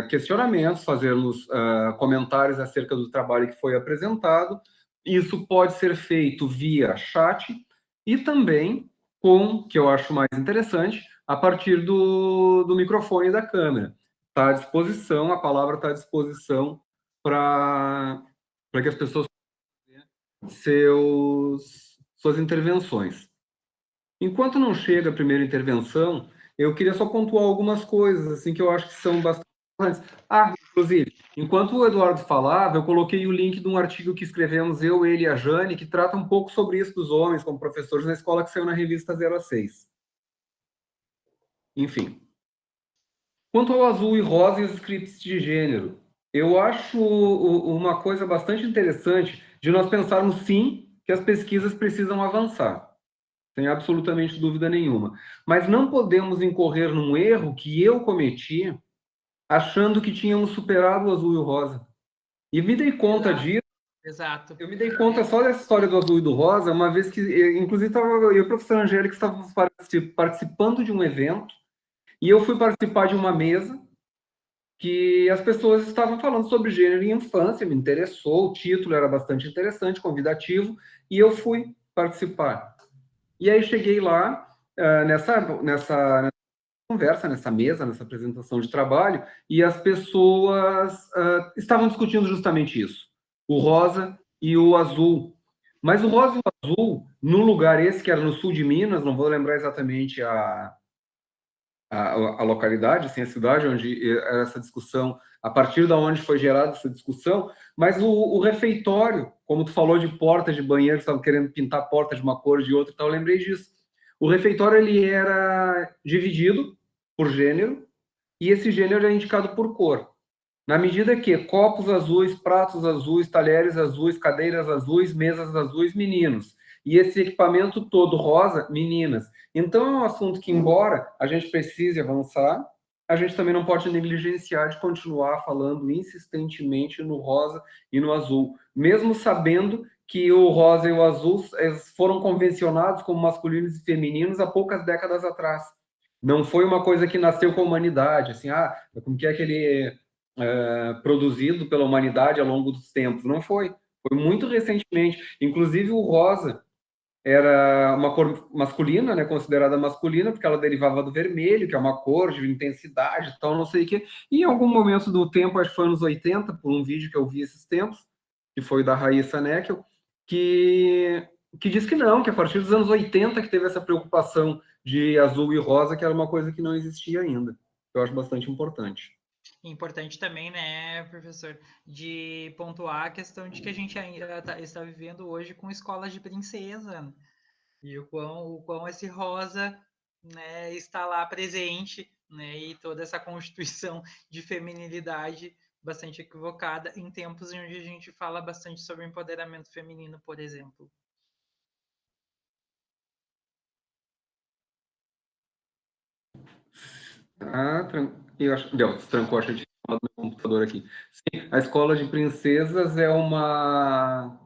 questionamentos, fazermos comentários acerca do trabalho que foi apresentado. Isso pode ser feito via chat e também com, que eu acho mais interessante, a partir do microfone e da câmera. Está à disposição, a palavra está à disposição para que as pessoas suas intervenções. Enquanto não chega a primeira intervenção, eu queria só pontuar algumas coisas assim que eu acho que são bastante importantes. Inclusive, enquanto o Eduardo falava, eu coloquei o link de um artigo que escrevemos eu, ele e a Jane, que trata um pouco sobre isso dos homens como professores na escola, que saiu na revista 06. Enfim. Quanto ao azul e rosa e os scripts de gênero, eu acho uma coisa bastante interessante de nós pensarmos, sim, que as pesquisas precisam avançar. Sem absolutamente dúvida nenhuma. Mas não podemos incorrer num erro que eu cometi, achando que tínhamos superado o azul e o rosa. E me dei conta disso. Exato. Eu me dei conta só dessa história do azul e do rosa, uma vez que, inclusive, estava eu e o professor Angélica estávamos participando de um evento, e eu fui participar de uma mesa que as pessoas estavam falando sobre gênero e infância, me interessou, o título era bastante interessante, convidativo, e eu fui participar. E aí cheguei lá, nessa conversa, nessa mesa, nessa apresentação de trabalho, e as pessoas estavam discutindo justamente isso, o rosa e o azul. Mas o rosa e o azul, no lugar esse, que era no sul de Minas, não vou lembrar exatamente a localidade, assim, a cidade onde era essa discussão, a partir da onde foi gerada essa discussão, mas o refeitório, como tu falou de porta de banheiro, que estavam querendo pintar a porta de uma cor de outra, então eu lembrei disso. O refeitório ele era dividido por gênero e esse gênero é indicado por cor. Na medida que copos azuis, pratos azuis, talheres azuis, cadeiras azuis, mesas azuis, meninos. E esse equipamento todo rosa, meninas. Então é um assunto que, embora a gente precise avançar, a gente também não pode negligenciar de continuar falando insistentemente no rosa e no azul, mesmo sabendo que o rosa e o azul foram convencionados como masculinos e femininos há poucas décadas atrás. Não foi uma coisa que nasceu com a humanidade, assim, como que é aquele produzido pela humanidade ao longo dos tempos. Não foi. Foi muito recentemente. Inclusive, o rosa era uma cor masculina, né, considerada masculina, porque ela derivava do vermelho, que é uma cor de intensidade, tal, não sei o quê. E em algum momento do tempo, acho que foi anos 80, por um vídeo que eu vi esses tempos, que foi da Raíssa Neckel, que diz que não, que a partir dos anos 80 que teve essa preocupação de azul e rosa, que era uma coisa que não existia ainda. Eu acho bastante importante. Importante também, né, professor, de pontuar a questão de que a gente ainda está vivendo hoje com escolas de princesa, né? E o quão esse rosa, né, está lá presente, né, e toda essa constituição de feminilidade bastante equivocada em tempos em onde a gente fala bastante sobre empoderamento feminino, por exemplo. Eu acho, deu, trancou a gente do meu computador aqui. Sim, a escola de princesas é uma.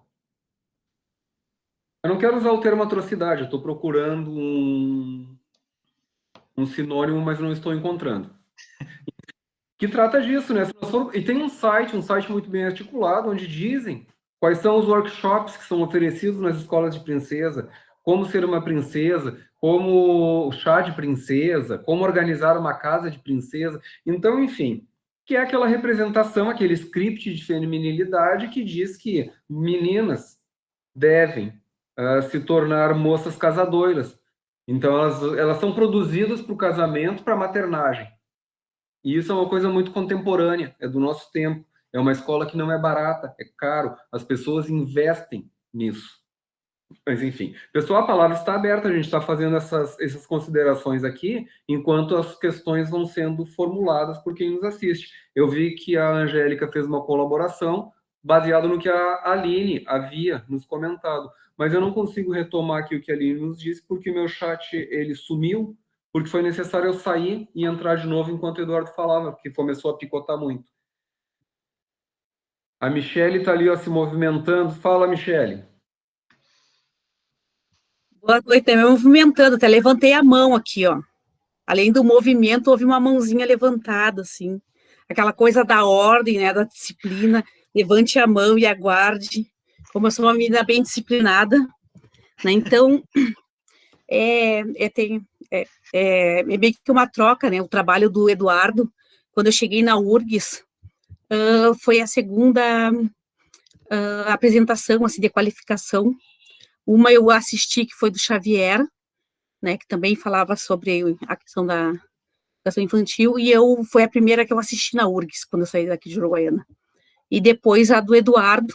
Eu não quero usar o termo atrocidade, eu estou procurando um sinônimo, mas não estou encontrando. Que trata disso, né? E tem um site muito bem articulado, onde dizem quais são os workshops que são oferecidos nas escolas de princesa, como ser uma princesa, como chá de princesa, como organizar uma casa de princesa. Então, enfim, que é aquela representação, aquele script de feminilidade que diz que meninas devem se tornar moças casadoiras. Então, elas são produzidas para o casamento, para a maternagem. E isso é uma coisa muito contemporânea, é do nosso tempo. É uma escola que não é barata, é caro. As pessoas investem nisso. Mas, enfim. Pessoal, a palavra está aberta. A gente está fazendo essas considerações aqui, enquanto as questões vão sendo formuladas por quem nos assiste. Eu vi que a Angélica fez uma colaboração baseado no que a Aline havia nos comentado. Mas eu não consigo retomar aqui o que a Aline nos disse, porque o meu chat ele sumiu, porque foi necessário eu sair e entrar de novo enquanto o Eduardo falava, porque começou a picotar muito. A Michele está ali, ó, se movimentando. Fala, Michele. Boa noite, me movimentando, até levantei a mão aqui, ó. Além do movimento, houve uma mãozinha levantada, assim. Aquela coisa da ordem, né, da disciplina. Levante a mão e aguarde. Como eu sou uma menina bem disciplinada, né, então, é meio que uma troca, né, o trabalho do Eduardo. Quando eu cheguei na URGS, foi a segunda apresentação, assim, de qualificação. Uma eu assisti, que foi do Xavier, né, que também falava sobre a questão da educação infantil, e foi a primeira que eu assisti na URGS, quando eu saí daqui de Uruguaiana. E depois a do Eduardo,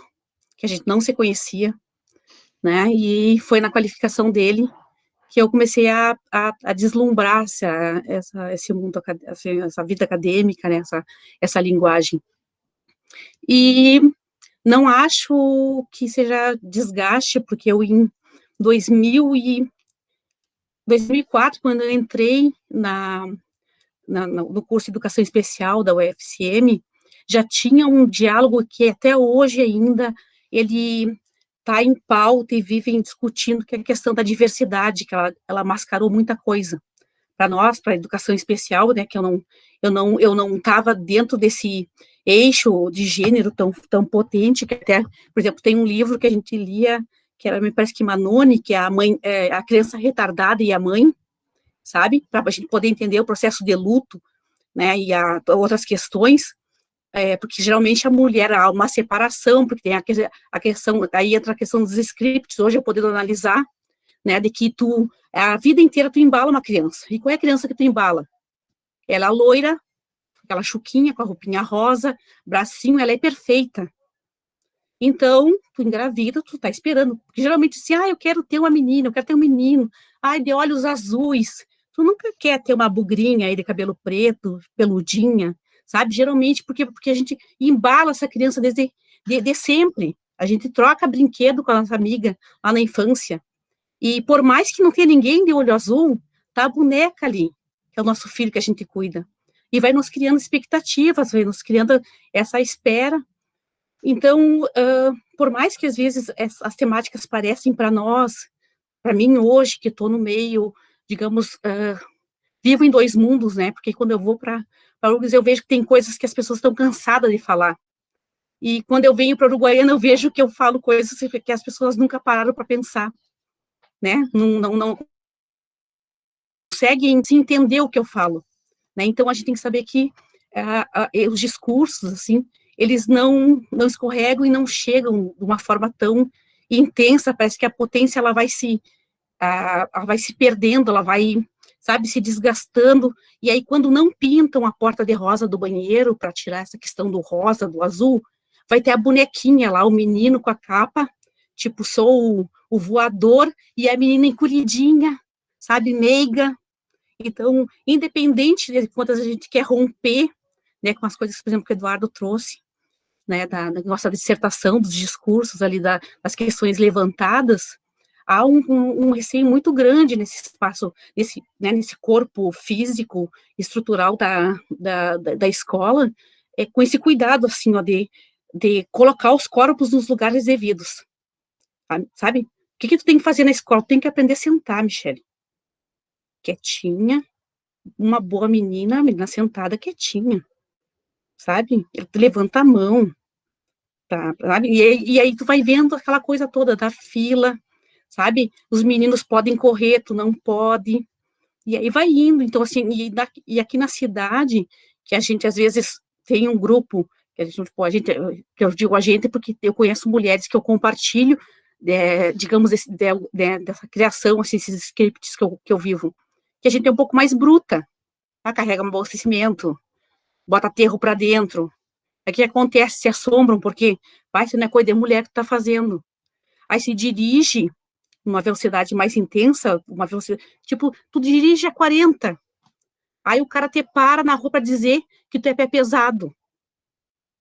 que a gente não se conhecia, né, e foi na qualificação dele que eu comecei a deslumbrar esse mundo, essa vida acadêmica, né, essa linguagem. E não acho que seja desgaste, porque eu em 2004, quando eu entrei no curso de Educação Especial da UFSM, já tinha um diálogo que até hoje ainda ele está em pauta e vivem discutindo, que é a questão da diversidade, que ela mascarou muita coisa. Para nós, para a educação especial, né, que eu não estava dentro desse eixo de gênero tão potente, que até, por exemplo, tem um livro que a gente lia, que era, me parece que Manoni, que é a criança retardada e a mãe, sabe? Para a gente poder entender o processo de luto, né, e outras questões, porque geralmente a mulher há uma separação, porque tem a questão, aí entra a questão dos scripts, hoje eu podendo analisar, né, de que a vida inteira tu embala uma criança. E qual é a criança que tu embala? Ela é loira, aquela chuquinha com a roupinha rosa, bracinho, ela é perfeita. Então, tu engravida, tu tá esperando. Porque geralmente assim, eu quero ter uma menina, eu quero ter um menino, de olhos azuis. Tu nunca quer ter uma bugrinha aí de cabelo preto, peludinha, sabe? Geralmente porque a gente embala essa criança desde de sempre. A gente troca brinquedo com a nossa amiga lá na infância. E por mais que não tenha ninguém de olho azul, tá a boneca ali, que é o nosso filho que a gente cuida. E vai nos criando expectativas, vai nos criando essa espera. Então, por mais que às vezes as temáticas parecem para nós, para mim hoje, que estou no meio, digamos, vivo em dois mundos, né? Porque quando eu vou para URGS, eu vejo que tem coisas que as pessoas estão cansadas de falar. E quando eu venho para Uruguaiana, eu vejo que eu falo coisas que as pessoas nunca pararam para pensar, né? Não conseguem se entender o que eu falo, né? Então, a gente tem que saber que os discursos, assim, eles não escorregam e não chegam de uma forma tão intensa, parece que a potência ela vai se perdendo, ela vai, sabe, se desgastando, e aí quando não pintam a porta de rosa do banheiro para tirar essa questão do rosa, do azul, vai ter a bonequinha lá, o menino com a capa, tipo, sou o voador, e a menina encolhidinha, sabe, meiga. Então, independente de quantas a gente quer romper, né, com as coisas, por exemplo, que o Eduardo trouxe, né, da nossa dissertação, dos discursos ali, das questões levantadas, há um receio muito grande nesse espaço, nesse corpo físico, estrutural da escola, com esse cuidado, assim, ó, de colocar os corpos nos lugares devidos, sabe? O que tu tem que fazer na escola? Tu tem que aprender a sentar, Michele. Quietinha, uma boa menina, a menina sentada quietinha, sabe? Levanta a mão, tá, sabe? E aí tu vai vendo aquela coisa toda da fila, sabe? Os meninos podem correr, tu não pode, e aí vai indo. Então, assim, e aqui na cidade, que a gente às vezes tem um grupo, que que eu digo a gente porque eu conheço mulheres que eu compartilho, digamos, dessa criação, assim, esses scripts que eu vivo, que a gente é um pouco mais bruta, tá? Carrega um abastecimento, bota aterro para dentro. Aí o que acontece? Se assombram, porque vai, se não é coisa de mulher que tá fazendo. Aí se dirige uma velocidade mais intensa, uma velocidade, tipo, tu dirige a 40. Aí o cara te para na rua para dizer que tu é pé pesado,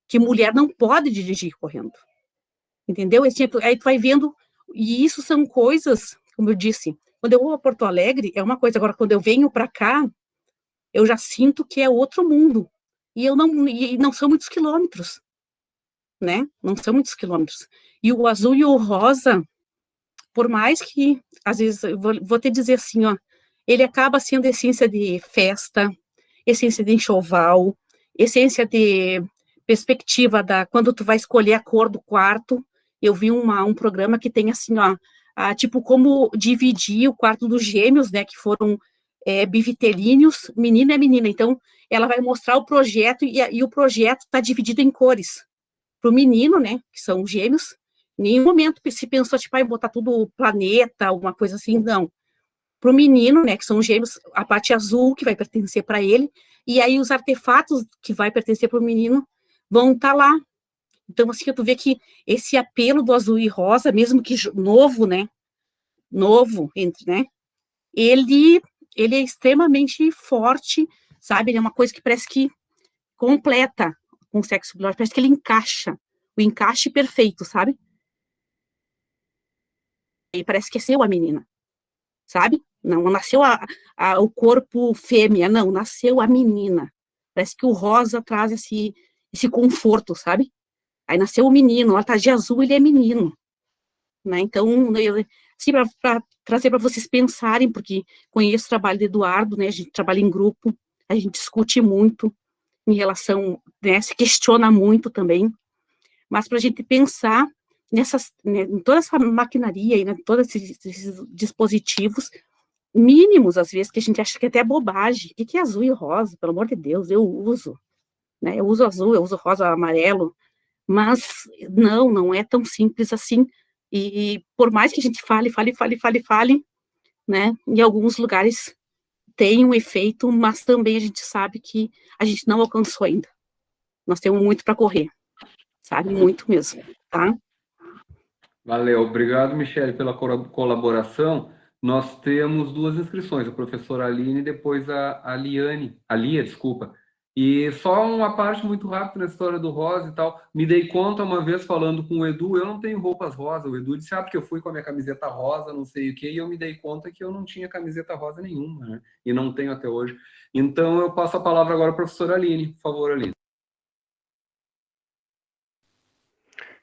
que mulher não pode dirigir correndo. Entendeu? Aí tu vai vendo, e isso são coisas, como eu disse, quando eu vou a Porto Alegre, é uma coisa, agora quando eu venho para cá, eu já sinto que é outro mundo, e não são muitos quilômetros, né? Não são muitos quilômetros. E o azul e o rosa, por mais que, às vezes, eu vou te dizer assim, ó, ele acaba sendo essência de festa, essência de enxoval, essência de perspectiva quando tu vai escolher a cor do quarto. Eu vi um programa que tem assim, ó, tipo como dividir o quarto dos gêmeos, né, que foram bivitelíneos, menino é menina. Então, ela vai mostrar o projeto e o projeto está dividido em cores. Para o menino, né, que são gêmeos, em nenhum momento se pensou, tipo, em botar tudo planeta, alguma coisa assim, não. Para o menino, né, que são gêmeos, a parte azul, que vai pertencer para ele, e aí os artefatos que vai pertencer para o menino vão estar lá. Então, assim, tu vê que esse apelo do azul e rosa, mesmo que novo, né, novo, né, ele é extremamente forte, sabe, ele é uma coisa que parece que completa com o sexo biológico, parece que ele encaixa, o encaixe perfeito, sabe? E parece que é seu a menina, sabe? Não nasceu o corpo fêmea, não, nasceu a menina. Parece que o rosa traz esse conforto, sabe? Aí nasceu o menino, ela tá de azul, ele é menino, né? Então, assim, para trazer para vocês pensarem, porque conheço o trabalho do Eduardo, né? A gente trabalha em grupo, a gente discute muito em relação, né? Se questiona muito também, mas para a gente pensar né, em toda essa maquinaria e né, todos esses dispositivos mínimos, às vezes, que a gente acha que é até bobagem. O que é azul e rosa? Pelo amor de Deus, eu uso. Né? Eu uso azul, eu uso rosa, amarelo, mas não é tão simples assim. E por mais que a gente fale, né, em alguns lugares tem um efeito, mas também a gente sabe que a gente não alcançou ainda. Nós temos muito para correr, sabe? Muito mesmo, tá? Valeu, obrigado, Michele, pela colaboração. Nós temos duas inscrições, a professora Aline e depois a Lia, desculpa. E só uma parte muito rápida na história do rosa e tal. Me dei conta uma vez falando com o Edu, eu não tenho roupas rosa. O Edu disse, porque eu fui com a minha camiseta rosa, não sei o quê, e eu me dei conta que eu não tinha camiseta rosa nenhuma, né? E não tenho até hoje. Então, eu passo a palavra agora à professora Aline. Por favor, Aline.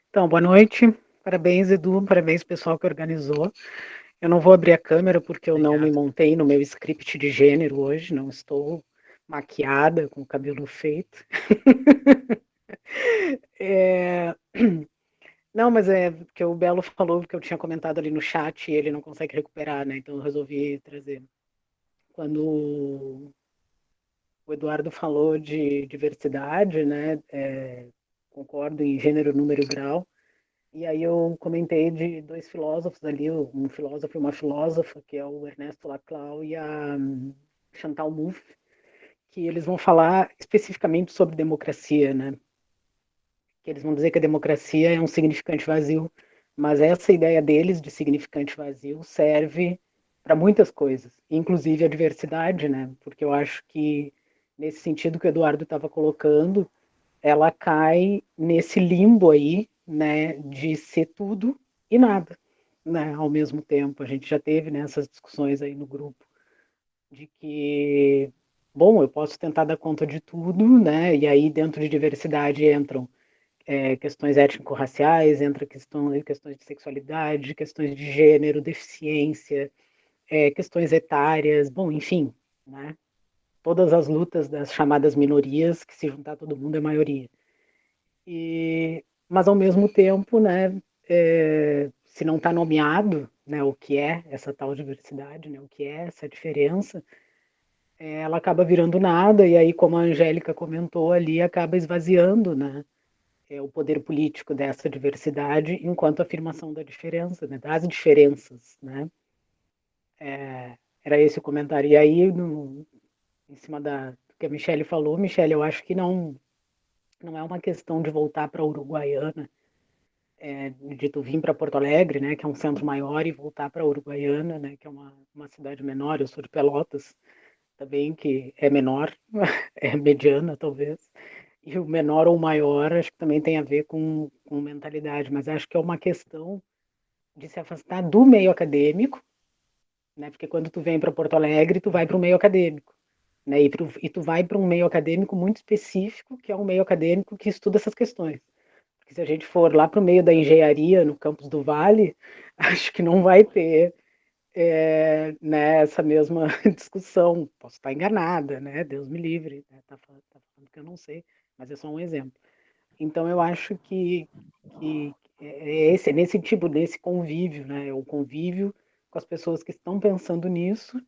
Então, boa noite. Parabéns, Edu. Parabéns, pessoal que organizou. Eu não vou abrir a câmera porque eu não me montei no meu script de gênero hoje. Não estou maquiada, com o cabelo feito. Não, mas é porque o Belo falou que eu tinha comentado ali no chat e ele não consegue recuperar, né? Então eu resolvi trazer. Quando o Eduardo falou de diversidade, né? Concordo em gênero, número e grau. E aí eu comentei de dois filósofos ali, um filósofo e uma filósofa, que é o Ernesto Laclau e a Chantal Mouffe, que eles vão falar especificamente sobre democracia, né? Que eles vão dizer que a democracia é um significante vazio, mas essa ideia deles de significante vazio serve para muitas coisas, inclusive a diversidade, né? Porque eu acho que nesse sentido que o Eduardo estava colocando, ela cai nesse limbo aí, né, de ser tudo e nada, né, ao mesmo tempo. A gente já teve nessas discussões aí no grupo de que, bom, eu posso tentar dar conta de tudo, né, e aí dentro de diversidade entram questões étnico-raciais, entra questões de sexualidade, questões de gênero, deficiência, questões etárias, bom, enfim, né, todas as lutas das chamadas minorias, que se juntar todo mundo é maioria. Mas ao mesmo tempo, né, se não está nomeado, né, o que é essa tal diversidade, né, o que é essa diferença, ela acaba virando nada, e aí, como a Angélica comentou ali, acaba esvaziando, né, o poder político dessa diversidade enquanto afirmação da diferença, né, das diferenças, né. Era esse o comentário. E aí, em cima que a Michelle falou. Michelle, eu acho que não é uma questão de voltar para a Uruguaiana, de tu vir para Porto Alegre, né, que é um centro maior, e voltar para a Uruguaiana, né, que é uma cidade menor. Eu sou de Pelotas também, que é menor, é mediana talvez. E o menor ou maior, acho que também tem a ver com mentalidade, mas acho que é uma questão de se afastar do meio acadêmico, né? Porque quando tu vem para Porto Alegre, tu vai para o meio acadêmico, né? E tu vai para um meio acadêmico muito específico, que é um meio acadêmico que estuda essas questões. Porque se a gente for lá para o meio da engenharia, no campus do Vale, acho que não vai ter né, essa mesma discussão. Posso estar enganada, né? Deus me livre, né? Tá falando que eu não sei, mas é só um exemplo. Então eu acho que é nesse tipo, nesse convívio, né? O convívio com as pessoas que estão pensando nisso,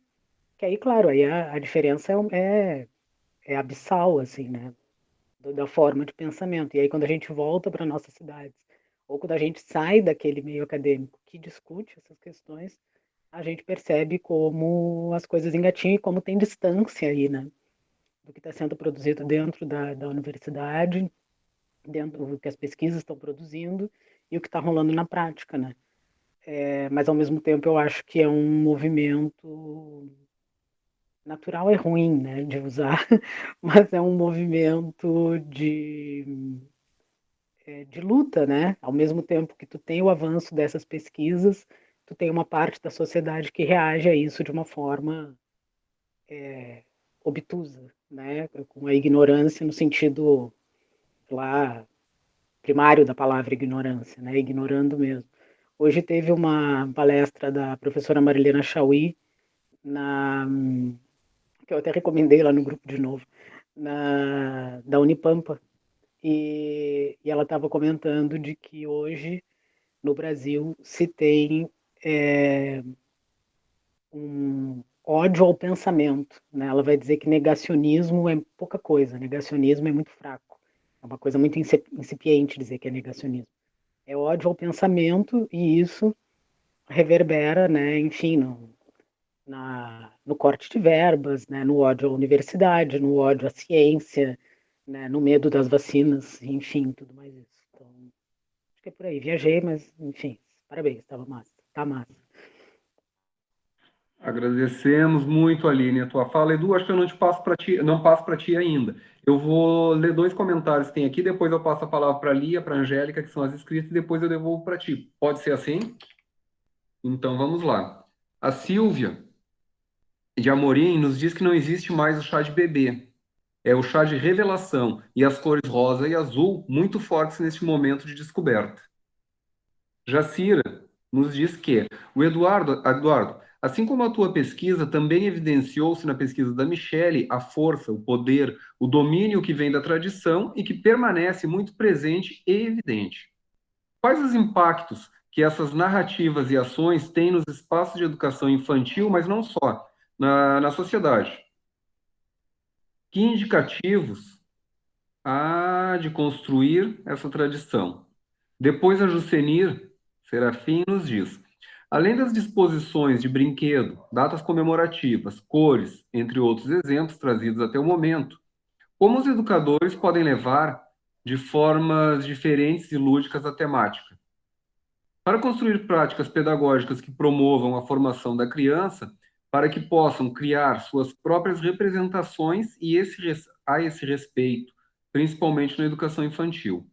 que aí, claro, aí a diferença é abissal, assim, né? Da forma de pensamento. E aí quando a gente volta para nossas cidades, ou quando a gente sai daquele meio acadêmico que discute essas questões, a gente percebe como as coisas engatinham e como tem distância aí, né? Do que está sendo produzido dentro da universidade, dentro do que as pesquisas estão produzindo e o que está rolando na prática, né? Mas ao mesmo tempo eu acho que é um movimento natural, é ruim, né, de usar, mas é um movimento de luta, né? Ao mesmo tempo que tu tem o avanço dessas pesquisas, tu tem uma parte da sociedade que reage a isso de uma forma obtusa, né? Com a ignorância no sentido lá primário da palavra ignorância, né? Ignorando mesmo. Hoje teve uma palestra da professora Marilena Chauí, que eu até recomendei lá no grupo de novo, da Unipampa, e ela estava comentando de que hoje no Brasil se tem um ódio ao pensamento, né? Ela vai dizer que negacionismo é pouca coisa, negacionismo é muito fraco, é uma coisa muito incipiente dizer que é negacionismo. É ódio ao pensamento e isso reverbera, né, enfim, no corte de verbas, né, no ódio à universidade, no ódio à ciência, né, no medo das vacinas, enfim, tudo mais isso. Então, acho que é por aí. Viajei, mas, enfim, parabéns, estava massa, tá massa. Agradecemos muito, Aline, a tua fala. Edu, acho que eu não te passo para ti, não passo para ti ainda. Eu vou ler 2 comentários que tem aqui, depois eu passo a palavra para a Lia, para a Angélica, que são as inscritas, e depois eu devolvo para ti. Pode ser assim? Então vamos lá. A Silvia de Amorim nos diz que não existe mais o chá de bebê. É o chá de revelação e as cores rosa e azul muito fortes neste momento de descoberta. Jacira nos diz que o Eduardo, assim como a tua pesquisa, também evidenciou-se na pesquisa da Michelle a força, o poder, o domínio que vem da tradição e que permanece muito presente e evidente. Quais os impactos que essas narrativas e ações têm nos espaços de educação infantil, mas não só, na sociedade? Que indicativos há de construir essa tradição? Depois a Jucenir Serafim nos diz: além das disposições de brinquedo, datas comemorativas, cores, entre outros exemplos trazidos até o momento, como os educadores podem levar de formas diferentes e lúdicas a temática? Para construir práticas pedagógicas que promovam a formação da criança, para que possam criar suas próprias representações e a esse respeito, principalmente na educação infantil.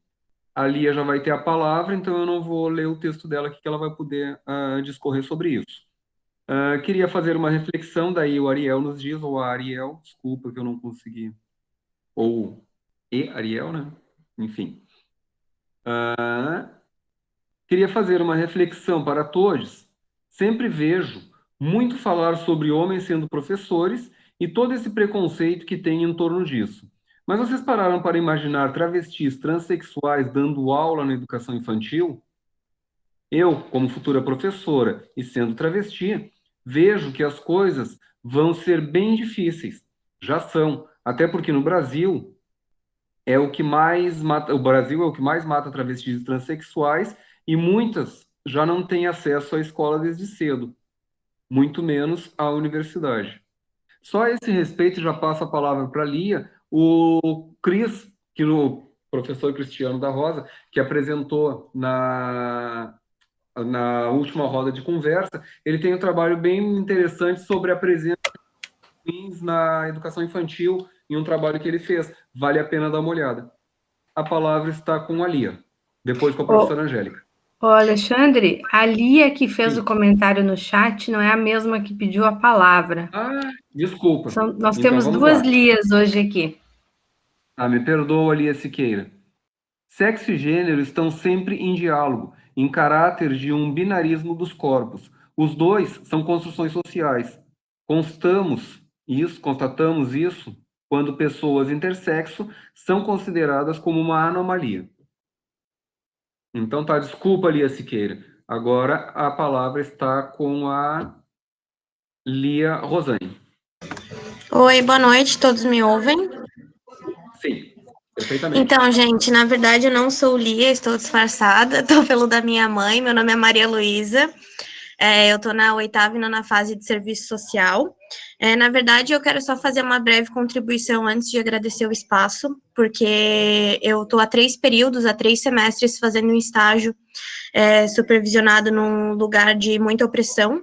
A Lia já vai ter a palavra, então eu não vou ler o texto dela aqui, que ela vai poder discorrer sobre isso. Queria fazer uma reflexão, daí o Ariel nos diz, ou a Ariel, desculpa que eu não consegui, ou Ariel, né? Enfim. Queria fazer uma reflexão para todos. Sempre vejo muito falar sobre homens sendo professores e todo esse preconceito que tem em torno disso. Mas vocês pararam para imaginar travestis transexuais dando aula na educação infantil? Eu, como futura professora e sendo travesti, vejo que as coisas vão ser bem difíceis. Já são, até porque no Brasil é o que mais mata, o Brasil é o que mais mata travestis e transexuais e muitas já não têm acesso à escola desde cedo, muito menos à universidade. Só a esse respeito, já passo a palavra para a Lia, o Cris, o professor Cristiano da Rosa, que apresentou na última roda de conversa, ele tem um trabalho bem interessante sobre a presença de fins na educação infantil, em um trabalho que ele fez. Vale a pena dar uma olhada. A palavra está com a Lia, depois com a professora Angélica. Ô, Alexandre, a Lia que fez o comentário no chat não é a mesma que pediu a palavra. Ah, desculpa. Nós temos duas Lias hoje aqui. Me perdoa, Lia Siqueira. Sexo e gênero estão sempre em diálogo, em caráter de um binarismo dos corpos. Os dois são construções sociais. Constatamos isso quando pessoas intersexo são consideradas como uma anomalia. Então tá, desculpa, Lia Siqueira. Agora a palavra está com a Lia Rosane. Oi, boa noite, todos me ouvem? Sim, perfeitamente. Então, gente, na verdade eu não sou Lia, estou disfarçada, estou pelo da minha mãe, meu nome é Maria Luísa, eu estou na 8ª e 9ª fase de serviço social. Na verdade, eu quero só fazer uma breve contribuição antes de agradecer o espaço, porque eu estou há 3 semestres fazendo um estágio supervisionado num lugar de muita opressão.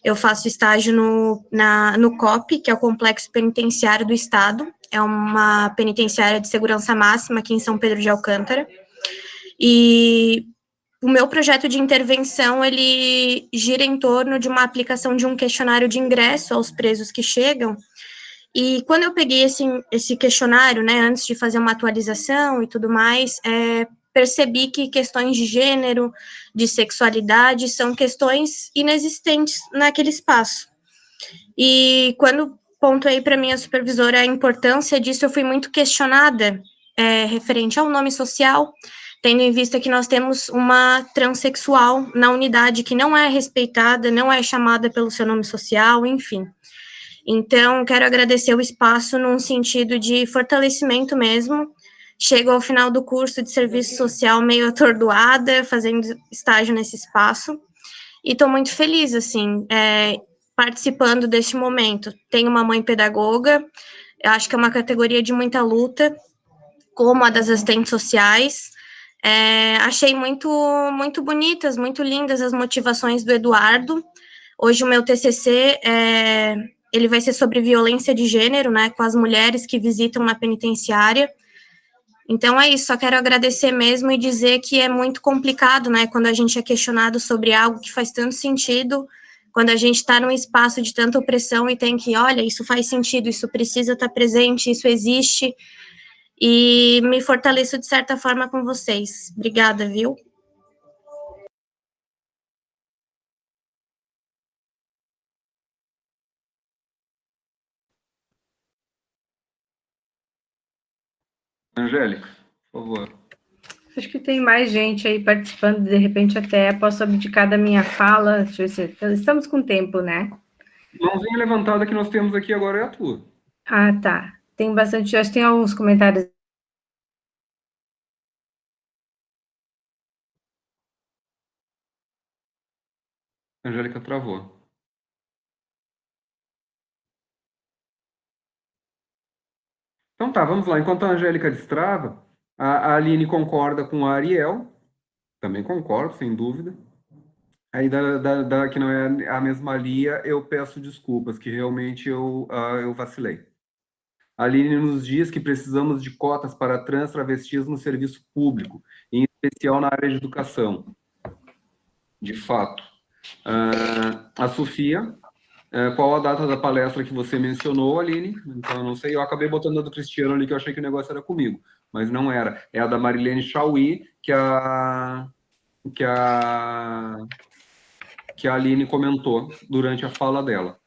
Eu faço estágio no COP, que é o Complexo Penitenciário do Estado, é uma penitenciária de segurança máxima aqui em São Pedro de Alcântara, e o meu projeto de intervenção, ele gira em torno de uma aplicação de um questionário de ingresso aos presos que chegam, e quando eu peguei esse questionário, né, antes de fazer uma atualização e tudo mais, percebi que questões de gênero, de sexualidade, são questões inexistentes naquele espaço. E quando pontuei para minha supervisora a importância disso, eu fui muito questionada referente ao nome social, tendo em vista que nós temos uma transexual na unidade que não é respeitada, não é chamada pelo seu nome social, enfim. Então, quero agradecer o espaço num sentido de fortalecimento mesmo. Chego ao final do curso de serviço social meio atordoada, fazendo estágio nesse espaço, e estou muito feliz, assim, participando deste momento. Tenho uma mãe pedagoga, eu acho que é uma categoria de muita luta, como a das assistentes sociais. Achei muito, muito bonitas, muito lindas as motivações do Eduardo. Hoje o meu TCC, ele vai ser sobre violência de gênero, né, com as mulheres que visitam na penitenciária. Então é isso, só quero agradecer mesmo e dizer que é muito complicado, né, quando a gente é questionado sobre algo que faz tanto sentido, quando a gente está num espaço de tanta opressão e tem que, olha, isso faz sentido, isso precisa estar presente, isso existe, e me fortaleço de certa forma com vocês. Obrigada, viu? Angélica, por favor. Acho que tem mais gente aí participando, de repente até posso abdicar da minha fala. Deixa eu ver se... Estamos com tempo, né? Mãozinha levantada que nós temos aqui agora é a tua. Ah, tá. Tem bastante, acho que tem alguns comentários. A Angélica travou. Então tá, vamos lá. Enquanto a Angélica destrava, a Aline concorda com a Ariel. Também concordo, sem dúvida. Aí, que não é a mesma Lia, eu peço desculpas, que realmente eu vacilei. A Aline nos diz que precisamos de cotas para trans travestis no serviço público, em especial na área de educação. De fato. A Sofia, qual a data da palestra que você mencionou, Aline? Então, eu não sei, eu acabei botando a do Cristiano ali, que eu achei que o negócio era comigo, mas não era. É a da Marilene Chauí, que a Aline comentou durante a fala dela.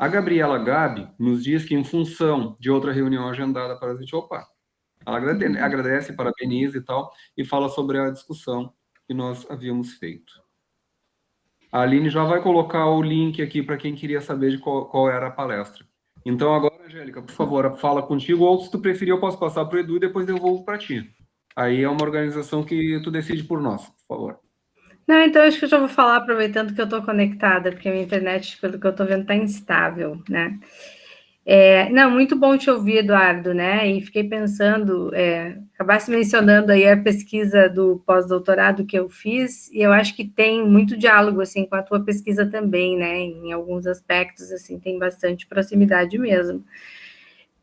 A Gabriela Gabi nos diz que, em função de outra reunião agendada para a gente, ela agradece, parabeniza e tal, e fala sobre a discussão que nós havíamos feito. A Aline já vai colocar o link aqui para quem queria saber de qual era a palestra. Então, agora, Angélica, por favor, fala contigo, ou se tu preferir, eu posso passar para o Edu e depois devolvo para ti. Aí é uma organização que tu decide por nós, por favor. Não, então acho que eu já vou falar, aproveitando que eu estou conectada, porque a minha internet, pelo que eu estou vendo, está instável, né? Não, muito bom te ouvir, Eduardo, né? E fiquei pensando, acabaste mencionando aí a pesquisa do pós-doutorado que eu fiz, e eu acho que tem muito diálogo, assim, com a tua pesquisa também, né? Em alguns aspectos, assim, tem bastante proximidade mesmo.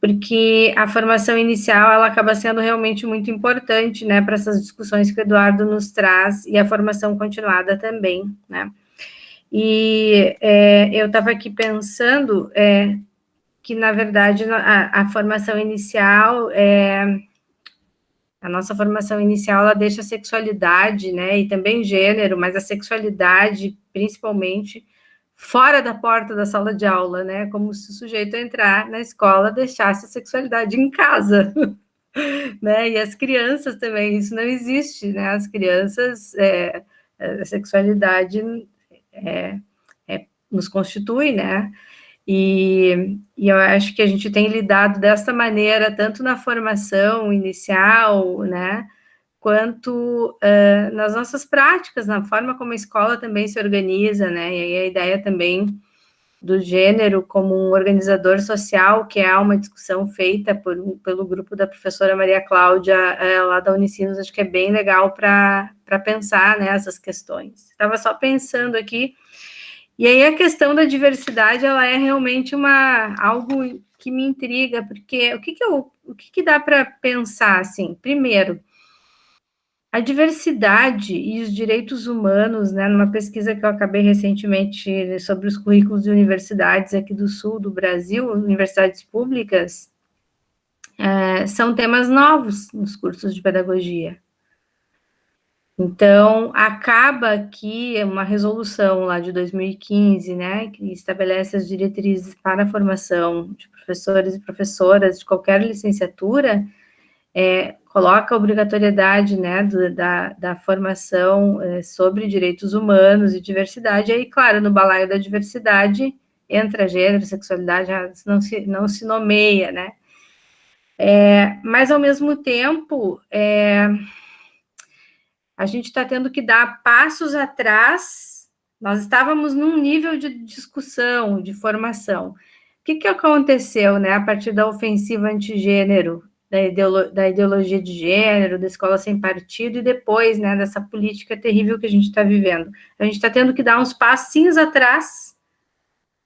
Porque a formação inicial, ela acaba sendo realmente muito importante, né? Para essas discussões que o Eduardo nos traz, e a formação continuada também, né? E eu estava aqui pensando que, na verdade, a formação inicial, a nossa formação inicial, ela deixa a sexualidade, né, e também gênero, mas a sexualidade, principalmente, fora da porta da sala de aula, né, como se o sujeito entrar na escola deixasse a sexualidade em casa, né, e as crianças também, isso não existe, né, as crianças, a sexualidade nos constitui, né, e eu acho que a gente tem lidado dessa maneira, tanto na formação inicial, né, quanto nas nossas práticas, na forma como a escola também se organiza, né, e aí a ideia também do gênero como um organizador social, que é uma discussão feita pelo grupo da professora Maria Cláudia, lá da Unicinos, acho que é bem legal para pensar, né, essas questões. Estava só pensando aqui. E aí a questão da diversidade, ela é realmente algo que me intriga, porque o que dá para pensar, assim? Primeiro, a diversidade e os direitos humanos, né, numa pesquisa que eu acabei recentemente sobre os currículos de universidades aqui do sul do Brasil, universidades públicas, são temas novos nos cursos de pedagogia. Então, acaba que uma resolução lá de 2015, né, que estabelece as diretrizes para a formação de professores e professoras de qualquer licenciatura, coloca a obrigatoriedade, né, da formação sobre direitos humanos e diversidade, aí, claro, no balaio da diversidade entra gênero, sexualidade, não se nomeia, né, mas, ao mesmo tempo, a gente está tendo que dar passos atrás. Nós estávamos num nível de discussão, de formação. O que aconteceu, né, a partir da ofensiva antigênero, da ideologia de gênero, da escola sem partido, e depois, né, dessa política terrível que a gente está vivendo? A gente está tendo que dar uns passinhos atrás,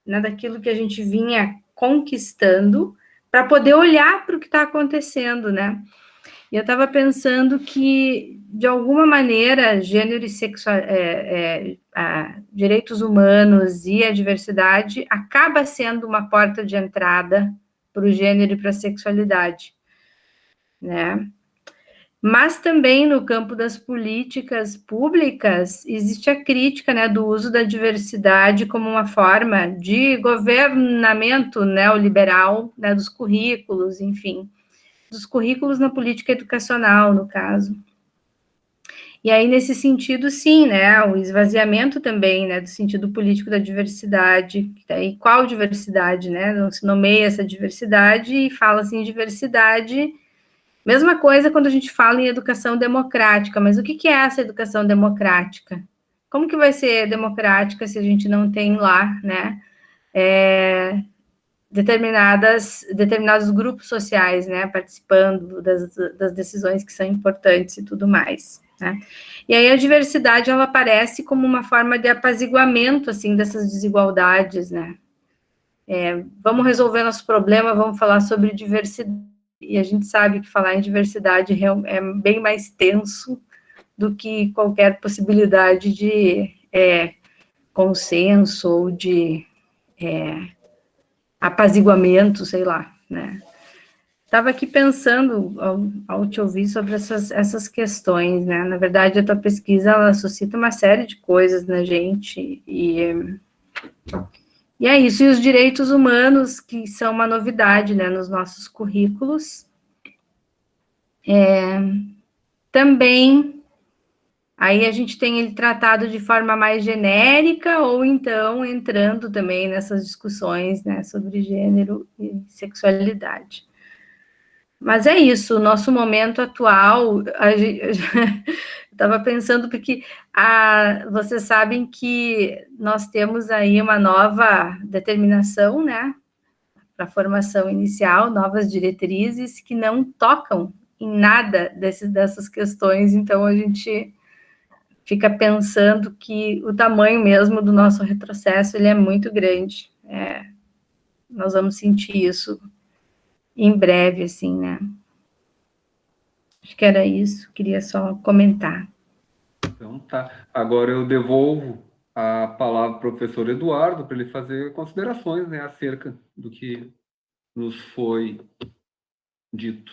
né, daquilo que a gente vinha conquistando, para poder olhar para o que está acontecendo, né? E eu estava pensando que, de alguma maneira, gênero e direitos humanos e a diversidade acaba sendo uma porta de entrada para o gênero e para a sexualidade, né? Mas também no campo das políticas públicas existe a crítica, né, do uso da diversidade como uma forma de governamento neoliberal, né, dos currículos, enfim, dos currículos na política educacional, no caso. E aí, nesse sentido, sim, né, o esvaziamento também, né, do sentido político da diversidade, e qual diversidade, né, não se nomeia essa diversidade e fala-se em diversidade. Mesma coisa quando a gente fala em educação democrática, mas o que é essa educação democrática? Como que vai ser democrática se a gente não tem lá, né, determinados grupos sociais, né, participando das decisões que são importantes e tudo mais, né? E aí a diversidade, ela aparece como uma forma de apaziguamento, assim, dessas desigualdades, né? Vamos resolver nosso problema, vamos falar sobre diversidade, e a gente sabe que falar em diversidade é bem mais tenso do que qualquer possibilidade de consenso ou de apaziguamento, sei lá, né? Estava aqui pensando, ao te ouvir, sobre essas questões, né? Na verdade, a tua pesquisa, ela suscita uma série de coisas na gente, e é isso. E os direitos humanos, que são uma novidade, né, nos nossos currículos, também, aí a gente tem ele tratado de forma mais genérica, ou então entrando também nessas discussões, né, sobre gênero e sexualidade. Mas é isso, o nosso momento atual, eu estava pensando, porque vocês sabem que nós temos aí uma nova determinação, né, a formação inicial, novas diretrizes que não tocam em nada dessas questões, então a gente fica pensando que o tamanho mesmo do nosso retrocesso, ele é muito grande. Nós vamos sentir isso em breve, assim, né? Acho que era isso, queria só comentar. Então tá. Agora eu devolvo a palavra ao professor Eduardo para ele fazer considerações, né, acerca do que nos foi dito.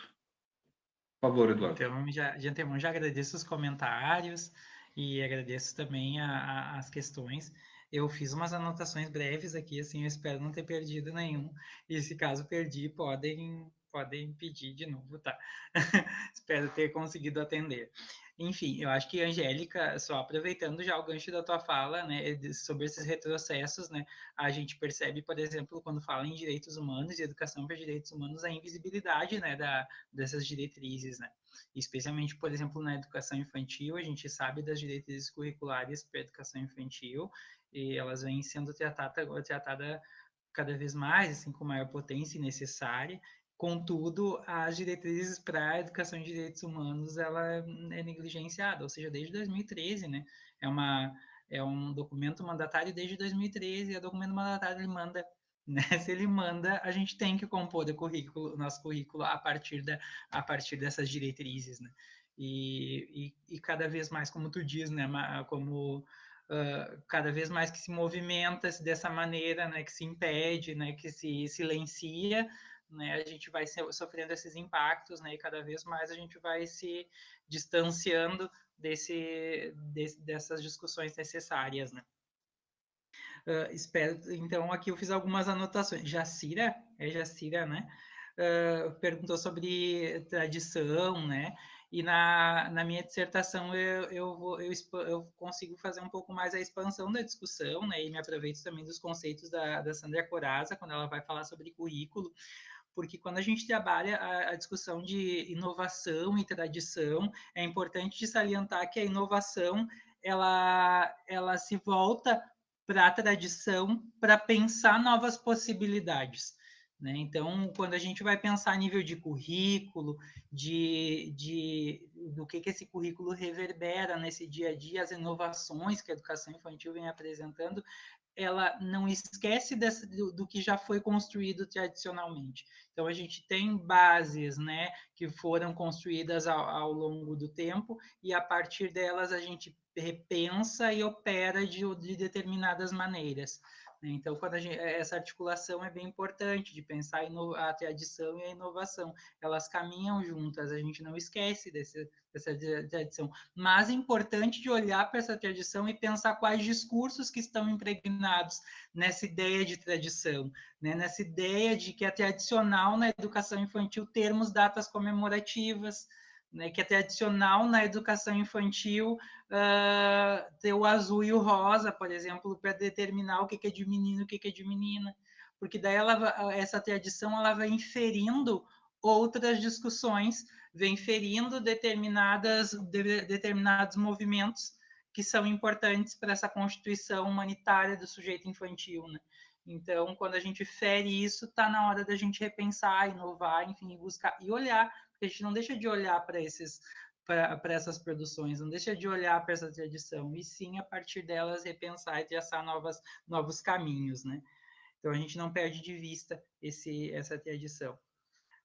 Por favor, Eduardo. Então, de antemão, já agradeço os comentários e agradeço também as questões. Eu fiz umas anotações breves aqui, assim, eu espero não ter perdido nenhum. E se caso perdi, podem pedir de novo, tá? Espero ter conseguido atender. Enfim, eu acho que, Angélica, só aproveitando já o gancho da tua fala, né, sobre esses retrocessos, né, a gente percebe, por exemplo, quando fala em direitos humanos e educação para direitos humanos, a invisibilidade, né, dessas diretrizes, né, especialmente, por exemplo, na educação infantil, a gente sabe das diretrizes curriculares para a educação infantil, e elas vêm sendo tratadas cada vez mais, assim, com maior potência e necessária. Contudo, as diretrizes para a educação de direitos humanos, ela é negligenciada, ou seja, desde 2013, né? É um documento mandatário desde 2013, e o documento mandatário ele manda, né? Se ele manda, a gente tem que compor o nosso currículo a partir dessas diretrizes, né? E cada vez mais, como tu diz, né? Cada vez mais que se movimenta dessa maneira, né? Que se impede, né? Que se silencia, né, a gente vai sofrendo esses impactos, né, e cada vez mais a gente vai se distanciando dessas discussões necessárias, né. Espero, então, aqui eu fiz algumas anotações. Jacira, né, perguntou sobre tradição, né, e na minha dissertação eu consigo fazer um pouco mais a expansão da discussão, né, e me aproveito também dos conceitos da Sandra Corazza, quando ela vai falar sobre currículo, porque quando a gente trabalha a discussão de inovação e tradição, é importante salientar que a inovação ela se volta para a tradição para pensar novas possibilidades. Né? Então, quando a gente vai pensar a nível de currículo, do que esse currículo reverbera nesse dia a dia, as inovações que a educação infantil vem apresentando, ela não esquece do que já foi construído tradicionalmente. Então, a gente tem bases, né, que foram construídas ao longo do tempo, e a partir delas a gente repensa e opera de determinadas maneiras. Então, essa articulação é bem importante, de pensar a tradição e a inovação. Elas caminham juntas, a gente não esquece dessa tradição. Mas é importante de olhar para essa tradição e pensar quais discursos que estão impregnados nessa ideia de tradição, né? Nessa ideia de que é tradicional na educação infantil termos datas comemorativas, né, que é tradicional na educação infantil ter o azul e o rosa, por exemplo, para determinar o que é de menino e o que é de menina, porque daí essa tradição ela vai inferindo outras discussões, vem inferindo determinados movimentos que são importantes para essa constituição humanitária do sujeito infantil, né? Então, quando a gente fere isso, está na hora da gente repensar, inovar, enfim, buscar e olhar, porque a gente não deixa de olhar para essas produções, não deixa de olhar para essa tradição, e sim, a partir delas, repensar e traçar novos caminhos, né? Então, a gente não perde de vista essa tradição.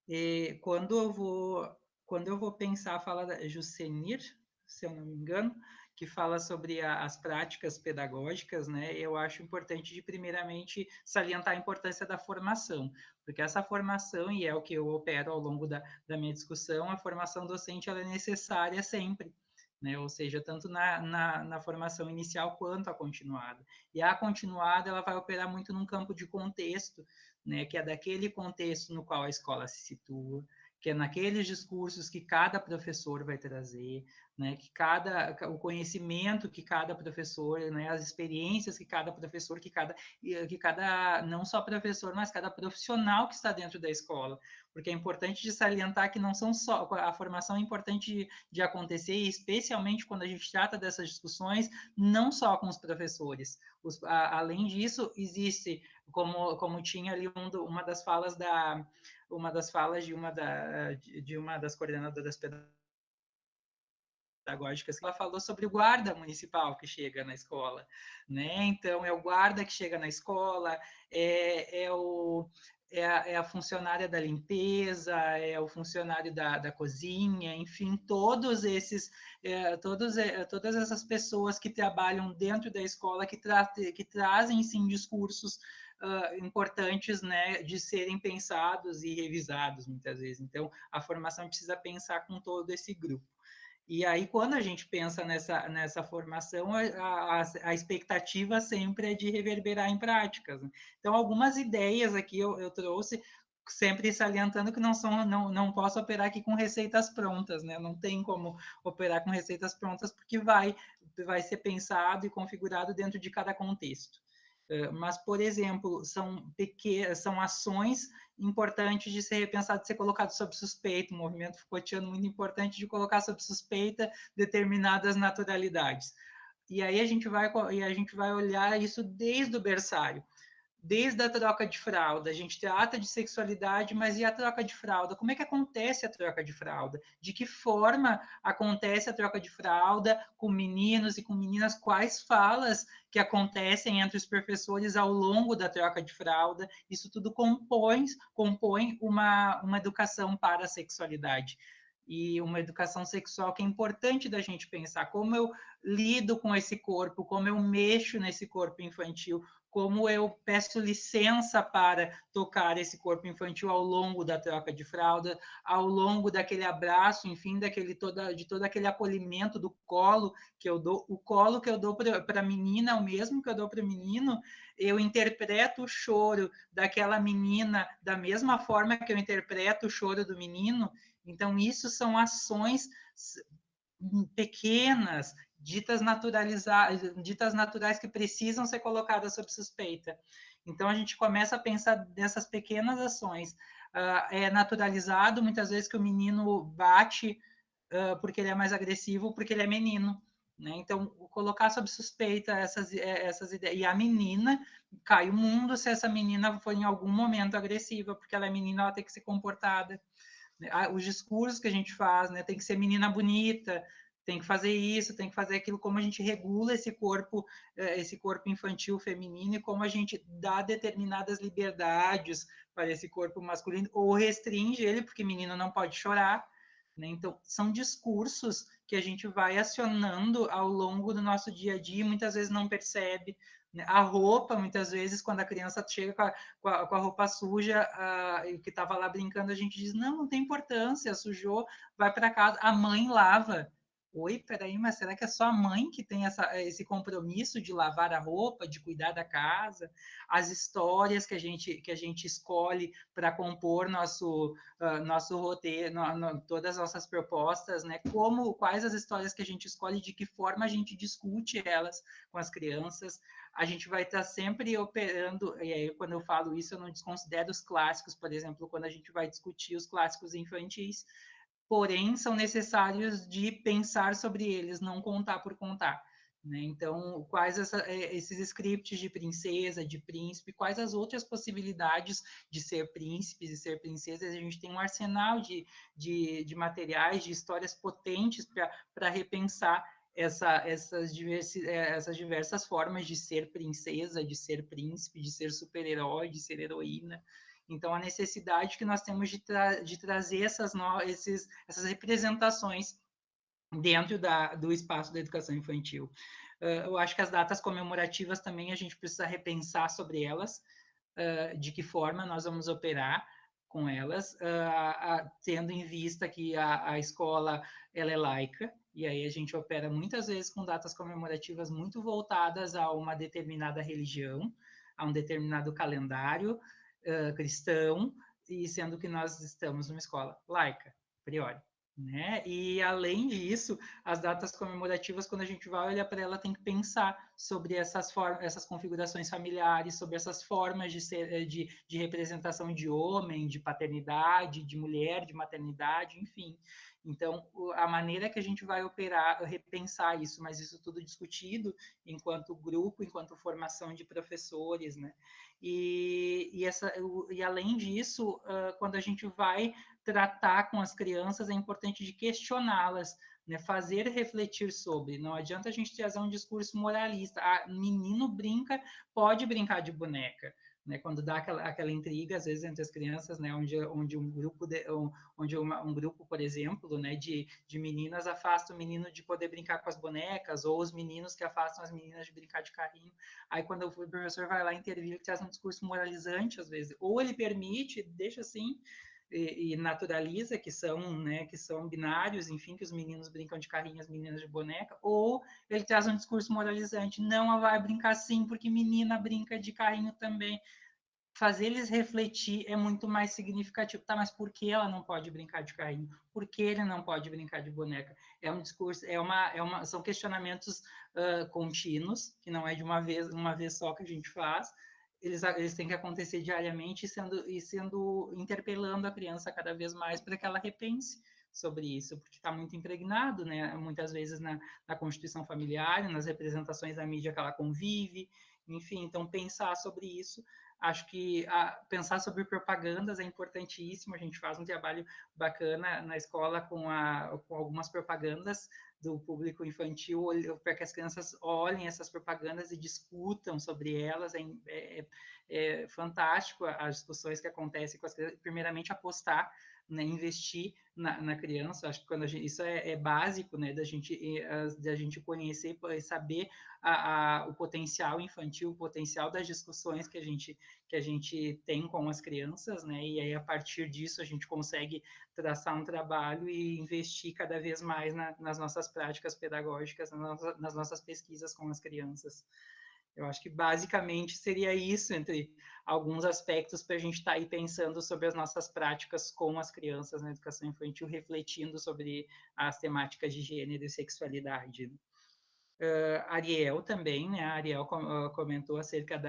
E quando eu vou pensar, fala da Jusenir, se eu não me engano, que fala sobre as práticas pedagógicas, né? Eu acho importante primeiramente salientar a importância da formação, porque essa formação, e é o que eu opero ao longo da minha discussão, a formação docente ela é necessária sempre, né? Ou seja, tanto na formação inicial quanto a continuada. E a continuada ela vai operar muito num campo de contexto, né? Que é daquele contexto no qual a escola se situa, que é naqueles discursos que cada professor vai trazer, né, o conhecimento que cada professor, né, as experiências que cada professor, que cada não só professor, mas cada profissional que está dentro da escola, porque é importante de salientar que não são só a formação é importante de acontecer, especialmente quando a gente trata dessas discussões, não só com os professores. Além disso, existe, como tinha ali uma das falas de uma das coordenadoras pedagógicas, que ela falou sobre o guarda municipal que chega na escola, né? Então, é o guarda que chega na escola, é a funcionária da limpeza, é o funcionário da cozinha, enfim, todas essas pessoas que trabalham dentro da escola, que trazem, sim, discursos importantes, né, de serem pensados e revisados, muitas vezes. Então, a formação precisa pensar com todo esse grupo. E aí, quando a gente pensa nessa formação, a expectativa sempre é de reverberar em práticas, né? Então, algumas ideias aqui eu trouxe, sempre salientando que não posso operar aqui com receitas prontas, né? Não tem como operar com receitas prontas, porque vai ser pensado e configurado dentro de cada contexto. Mas, por exemplo, são ações importantes de ser repensado, de ser colocado sob suspeita, um movimento Foucaultiano muito importante de colocar sob suspeita determinadas naturalidades. E aí a gente vai olhar isso desde o berçário. Desde a troca de fralda, a gente trata de sexualidade, mas e a troca de fralda? Como é que acontece a troca de fralda? De que forma acontece a troca de fralda com meninos e com meninas? Quais falas que acontecem entre os professores ao longo da troca de fralda? Isso tudo compõe uma educação para a sexualidade. E uma educação sexual que é importante da gente pensar como eu lido com esse corpo, como eu mexo nesse corpo infantil, como eu peço licença para tocar esse corpo infantil ao longo da troca de fralda, ao longo daquele abraço, enfim, de todo aquele acolhimento do colo que eu dou. O colo que eu dou para a menina é o mesmo que eu dou para o menino. Eu interpreto o choro daquela menina da mesma forma que eu interpreto o choro do menino. Então, isso são ações pequenas, ditas naturais que precisam ser colocadas sob suspeita. Então, a gente começa a pensar nessas pequenas ações. É naturalizado, muitas vezes, que o menino bate porque ele é mais agressivo, porque ele é menino. Né? Então, colocar sob suspeita essas ideias. E a menina, cai o mundo se essa menina for em algum momento agressiva, porque ela é menina, ela tem que ser comportada. Os discursos que a gente faz, né? Tem que ser menina bonita, tem que fazer isso, tem que fazer aquilo, como a gente regula esse corpo infantil feminino e como a gente dá determinadas liberdades para esse corpo masculino ou restringe ele, porque menino não pode chorar, né? Então, são discursos que a gente vai acionando ao longo do nosso dia a dia e muitas vezes não percebe. A roupa, muitas vezes, quando a criança chega com a roupa suja, que estava lá brincando, a gente diz, não tem importância, sujou, vai para casa, a mãe lava. Oi, peraí, mas será que é só a mãe que tem esse compromisso de lavar a roupa, de cuidar da casa? As histórias que a gente escolhe para compor nosso roteiro, todas as nossas propostas, né? Quais as histórias que a gente escolhe, de que forma a gente discute elas com as crianças. A gente vai estar sempre operando, e aí quando eu falo isso, eu não desconsidero os clássicos, por exemplo, quando a gente vai discutir os clássicos infantis, porém são necessários de pensar sobre eles, não contar por contar. Né? Então, quais esses scripts de princesa, de príncipe, quais as outras possibilidades de ser príncipes e ser princesas? A gente tem um arsenal de materiais, de histórias potentes para repensar essas diversas formas de ser princesa, de ser príncipe, de ser super-herói, de ser heroína. Então, a necessidade que nós temos de trazer essas representações dentro do espaço da educação infantil. Eu acho que as datas comemorativas também a gente precisa repensar sobre elas, de que forma nós vamos operar com elas, tendo em vista que a escola ela é laica, e aí a gente opera muitas vezes com datas comemorativas muito voltadas a uma determinada religião, a um determinado calendário cristão, e sendo que nós estamos numa escola laica, a priori. né? E além disso, as datas comemorativas, quando a gente vai olhar para ela, tem que pensar sobre essas configurações familiares, sobre essas formas de representação de homem, de paternidade, de mulher, de maternidade, enfim. Então, a maneira que a gente vai operar, repensar isso, mas isso tudo discutido enquanto grupo, enquanto formação de professores, né? E além disso, quando a gente vai tratar com as crianças, é importante de questioná-las, né? Fazer refletir sobre. Não adianta a gente trazer um discurso moralista. Ah, menino brinca, pode brincar de boneca. Né, quando dá aquela intriga, às vezes, entre as crianças, né, onde um grupo, um grupo, por exemplo, né, de meninas afasta o menino de poder brincar com as bonecas, ou os meninos que afastam as meninas de brincar de carrinho. Aí, quando o professor vai lá intervir, ele traz um discurso moralizante, às vezes. Ou ele permite, deixa assim, e naturaliza que são binários, enfim, que os meninos brincam de carrinho, as meninas de boneca, ou ele traz um discurso moralizante, não vai brincar assim porque menina brinca de carrinho também. Fazer eles refletir é muito mais significativo. Tá, mas por que ela não pode brincar de carrinho? Por que ele não pode brincar de boneca? É um discurso, são questionamentos contínuos, que não é de uma vez só que a gente faz. Eles têm que acontecer diariamente interpelando a criança cada vez mais para que ela repense sobre isso, porque está muito impregnado, né? Muitas vezes na constituição familiar, nas representações da mídia que ela convive, enfim, então pensar sobre isso. Acho que pensar sobre propagandas é importantíssimo. A gente faz um trabalho bacana na escola com algumas propagandas do público infantil, para que as crianças olhem essas propagandas e discutam sobre elas. É fantástico as discussões que acontecem com as crianças. Primeiramente, apostar, né, investir na criança. Acho que isso é básico, né, da gente conhecer e saber o potencial infantil, o potencial das discussões que a gente tem com as crianças, né? E aí, a partir disso, a gente consegue traçar um trabalho e investir cada vez mais nas nossas práticas pedagógicas, nas nossas pesquisas com as crianças. Eu acho que basicamente seria isso, entre alguns aspectos, para a gente estar aí pensando sobre as nossas práticas com as crianças na educação infantil, refletindo sobre as temáticas de gênero e sexualidade. Ariel também, né? A Ariel comentou acerca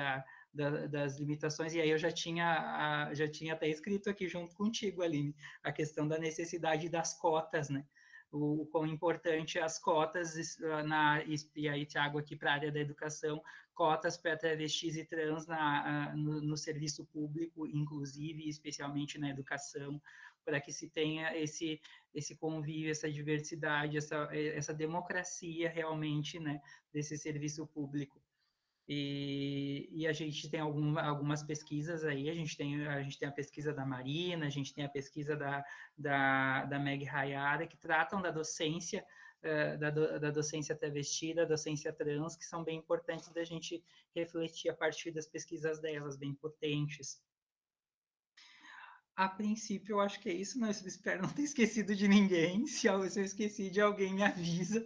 das limitações, e aí eu já tinha até escrito aqui junto contigo, Aline, a questão da necessidade das cotas, né? O quão importante as cotas, e aí Thiago aqui para a área da educação, cotas para travestis e trans no serviço público, inclusive, especialmente na educação, para que se tenha esse convívio, essa diversidade, essa democracia realmente, né, desse serviço público. E a gente tem algumas pesquisas aí, a gente tem a pesquisa da Marina, a gente tem a pesquisa da Meg Hayara, que tratam da docência, da docência travesti, da docência trans, que são bem importantes da gente refletir a partir das pesquisas delas, bem potentes. A princípio, eu acho que é isso, mas eu espero não ter esquecido de ninguém. Se eu esqueci de alguém, me avisa.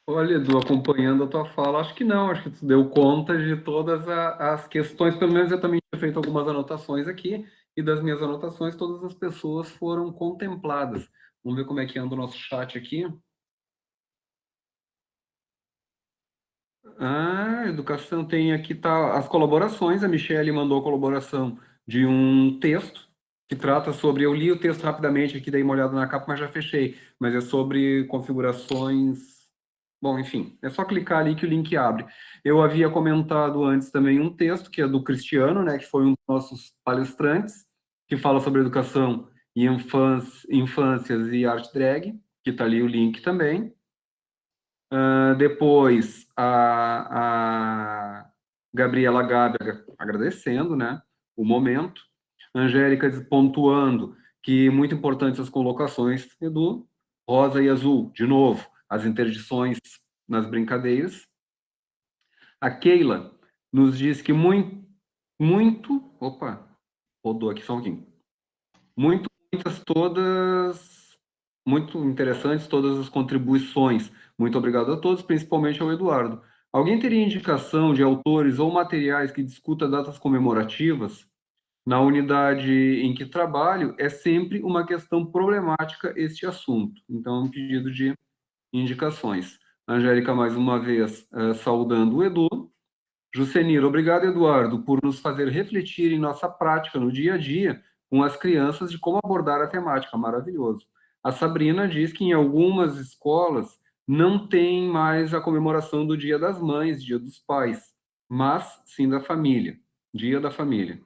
Olha, Edu, acompanhando a tua fala, acho que não, acho que tu deu conta de todas as questões, pelo menos eu também tinha feito algumas anotações aqui, e das minhas anotações todas as pessoas foram contempladas. Vamos ver como é que anda o nosso chat aqui. Educação tem aqui, tá, as colaborações, a Michelle mandou a colaboração de um texto que trata sobre, eu li o texto rapidamente aqui, dei uma olhada na capa, mas já fechei, mas é sobre configurações. Bom, enfim, é só clicar ali que o link abre. Eu havia comentado antes também um texto, que é do Cristiano, né, que foi um dos nossos palestrantes, que fala sobre educação e infâncias e arte drag, que está ali o link também. Depois, a Gabriela Gábia agradecendo, né, o momento. Angélica pontuando que muito importantes as colocações, Edu. Rosa e azul, de novo, as interdições nas brincadeiras. A Keila nos diz que opa, rodou aqui só um pouquinho. Muito interessantes todas as contribuições. Muito obrigado a todos, principalmente ao Eduardo. Alguém teria indicação de autores ou materiais que discuta datas comemorativas? Na unidade em que trabalho, é sempre uma questão problemática este assunto. Então, é um pedido de indicações. Angélica, mais uma vez, saudando o Edu. Jucenir, obrigado, Eduardo, por nos fazer refletir em nossa prática no dia a dia com as crianças de como abordar a temática. Maravilhoso. A Sabrina diz que em algumas escolas não tem mais a comemoração do Dia das Mães, Dia dos Pais, mas sim da família, Dia da Família.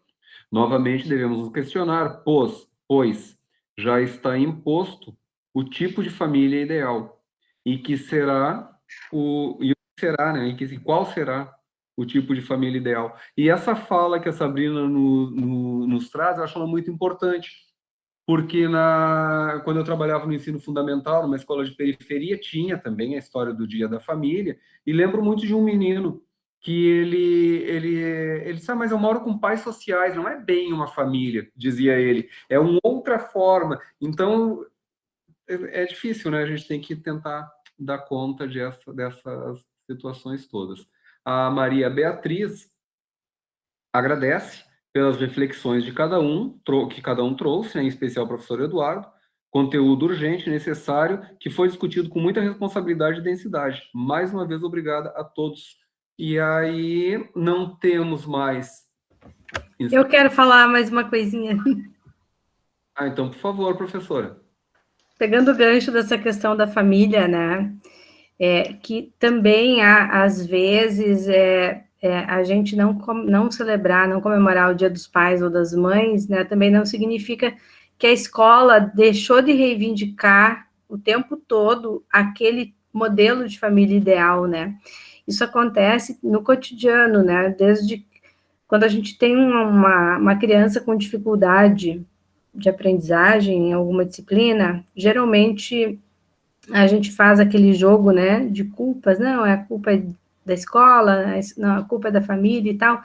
Novamente devemos nos questionar, pois já está imposto o tipo de família ideal e que será né? Qual será o tipo de família ideal? E essa fala que a Sabrina nos traz, eu acho ela muito importante, porque quando eu trabalhava no ensino fundamental, numa escola de periferia, tinha também a história do Dia da Família, e lembro muito de um menino que ele disse, mas eu moro com pais sociais, não é bem uma família, dizia ele, é uma outra forma. Então, é difícil, né? A gente tem que tentar dar conta dessas situações todas. A Maria Beatriz agradece pelas reflexões de cada um, que cada um trouxe, né, em especial o professor Eduardo, conteúdo urgente, necessário, que foi discutido com muita responsabilidade e densidade. Mais uma vez, obrigada a todos. E aí, não temos mais... Eu quero falar mais uma coisinha. Então, por favor, professora. Pegando o gancho dessa questão da família, né? Que também há, às vezes, a gente não celebrar, não comemorar o Dia dos Pais ou das Mães, né? Também não significa que a escola deixou de reivindicar o tempo todo aquele modelo de família ideal, né? Isso acontece no cotidiano, né? Desde quando a gente tem uma criança com dificuldade de aprendizagem em alguma disciplina, geralmente a gente faz aquele jogo, né, de culpas, não, a culpa da escola, não, a culpa é da família e tal,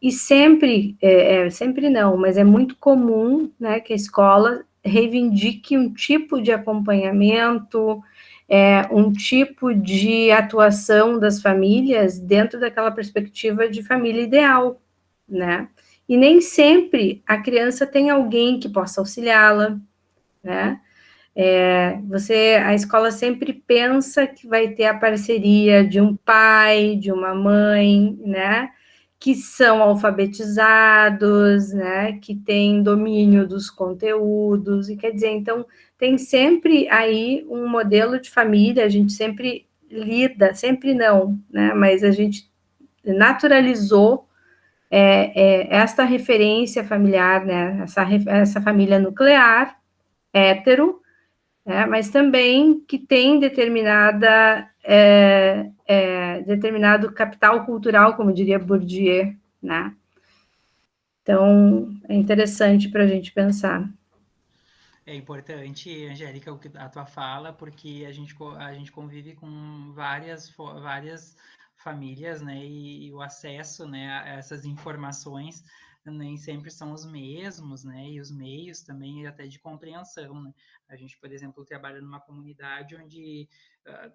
e sempre, sempre não, mas é muito comum, né, que a escola reivindique um tipo de acompanhamento, um tipo de atuação das famílias dentro daquela perspectiva de família ideal, né, e nem sempre a criança tem alguém que possa auxiliá-la, né, a escola sempre pensa que vai ter a parceria de um pai, de uma mãe, né, que são alfabetizados, né, que têm domínio dos conteúdos, e quer dizer, então, tem sempre aí um modelo de família, a gente sempre lida, sempre não, né, mas a gente naturalizou esta referência familiar, né, essa família nuclear, hétero, mas também que tem determinado capital cultural, como diria Bourdieu, né? Então, é interessante para a gente pensar. É importante, Angélica, a tua fala, porque a gente convive com várias famílias, né, e o acesso, né, a essas informações nem sempre são os mesmos, né, e os meios também até de compreensão, né. A gente, por exemplo, trabalha numa comunidade onde,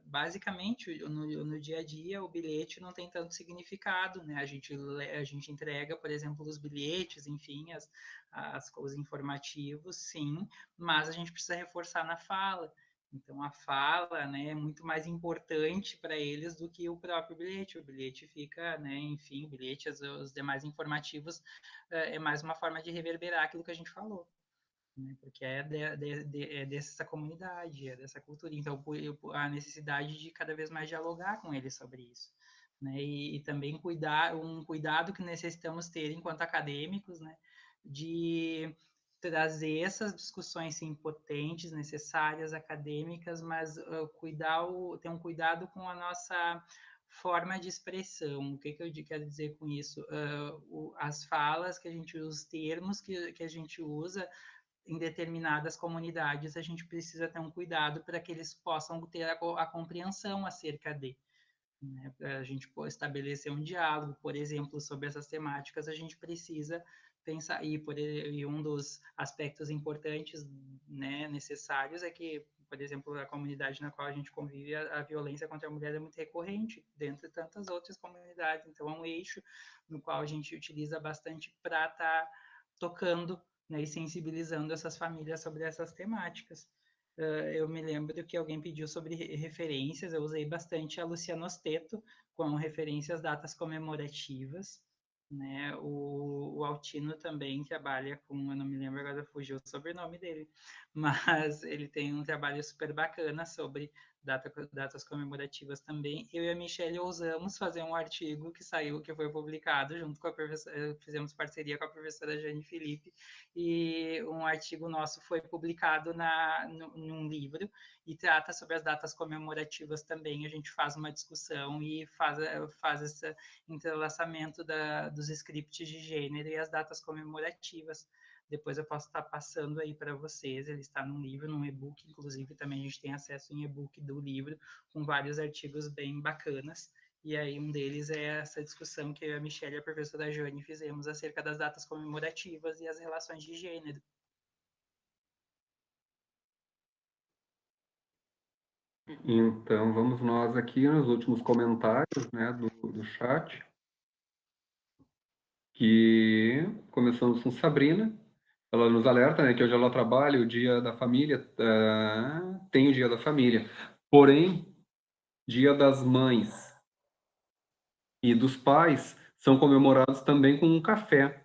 basicamente, no dia a dia, o bilhete não tem tanto significado, né, a gente entrega, por exemplo, os bilhetes, enfim, os informativos, sim, mas a gente precisa reforçar na fala. Então, a fala, né, é muito mais importante para eles do que o próprio bilhete. O bilhete fica, né, enfim, o bilhete, os demais informativos, é mais uma forma de reverberar aquilo que a gente falou, né, porque é dessa comunidade, é dessa cultura. Então, a necessidade de cada vez mais dialogar com eles sobre isso, né, e também um cuidado que necessitamos ter enquanto acadêmicos, né, de trazer essas discussões sim, potentes, necessárias, acadêmicas, mas ter um cuidado com a nossa forma de expressão. O que eu quero dizer com isso? As falas que a gente usa, os termos que a gente usa em determinadas comunidades, a gente precisa ter um cuidado para que eles possam ter a compreensão acerca de. Né? Para a gente estabelecer um diálogo, por exemplo, sobre essas temáticas, a gente precisa pensar, e um dos aspectos importantes, né, necessários é que, por exemplo, a comunidade na qual a gente convive, a violência contra a mulher é muito recorrente, dentre tantas outras comunidades. Então, é um eixo no qual a gente utiliza bastante para estar tocando, né, e sensibilizando essas famílias sobre essas temáticas. Eu me lembro que alguém pediu sobre referências, eu usei bastante a Luciana Osteto, com referências às datas comemorativas, né? O Altino também trabalha com, eu não me lembro agora, fugiu o sobrenome dele, mas ele tem um trabalho super bacana sobre datas comemorativas também. Eu e a Michelle ousamos fazer um artigo que saiu, que foi publicado junto com a professora, fizemos parceria com a professora Jane Felipe, e um artigo nosso foi publicado num livro e trata sobre as datas comemorativas também. A gente faz uma discussão e faz esse entrelaçamento dos scripts de gênero e as datas comemorativas. Depois eu posso estar passando aí para vocês, ele está num livro, num e-book, inclusive também a gente tem acesso em e-book do livro, com vários artigos bem bacanas, e aí um deles é essa discussão que eu e a Michelle e a professora Jane fizemos acerca das datas comemorativas e as relações de gênero. Então, vamos nós aqui nos últimos comentários, né, do chat, que começamos com Sabrina. Ela nos alerta, né, que hoje ela trabalha, o Dia da Família, tem o Dia da Família. Porém, Dia das Mães e dos Pais são comemorados também com um café,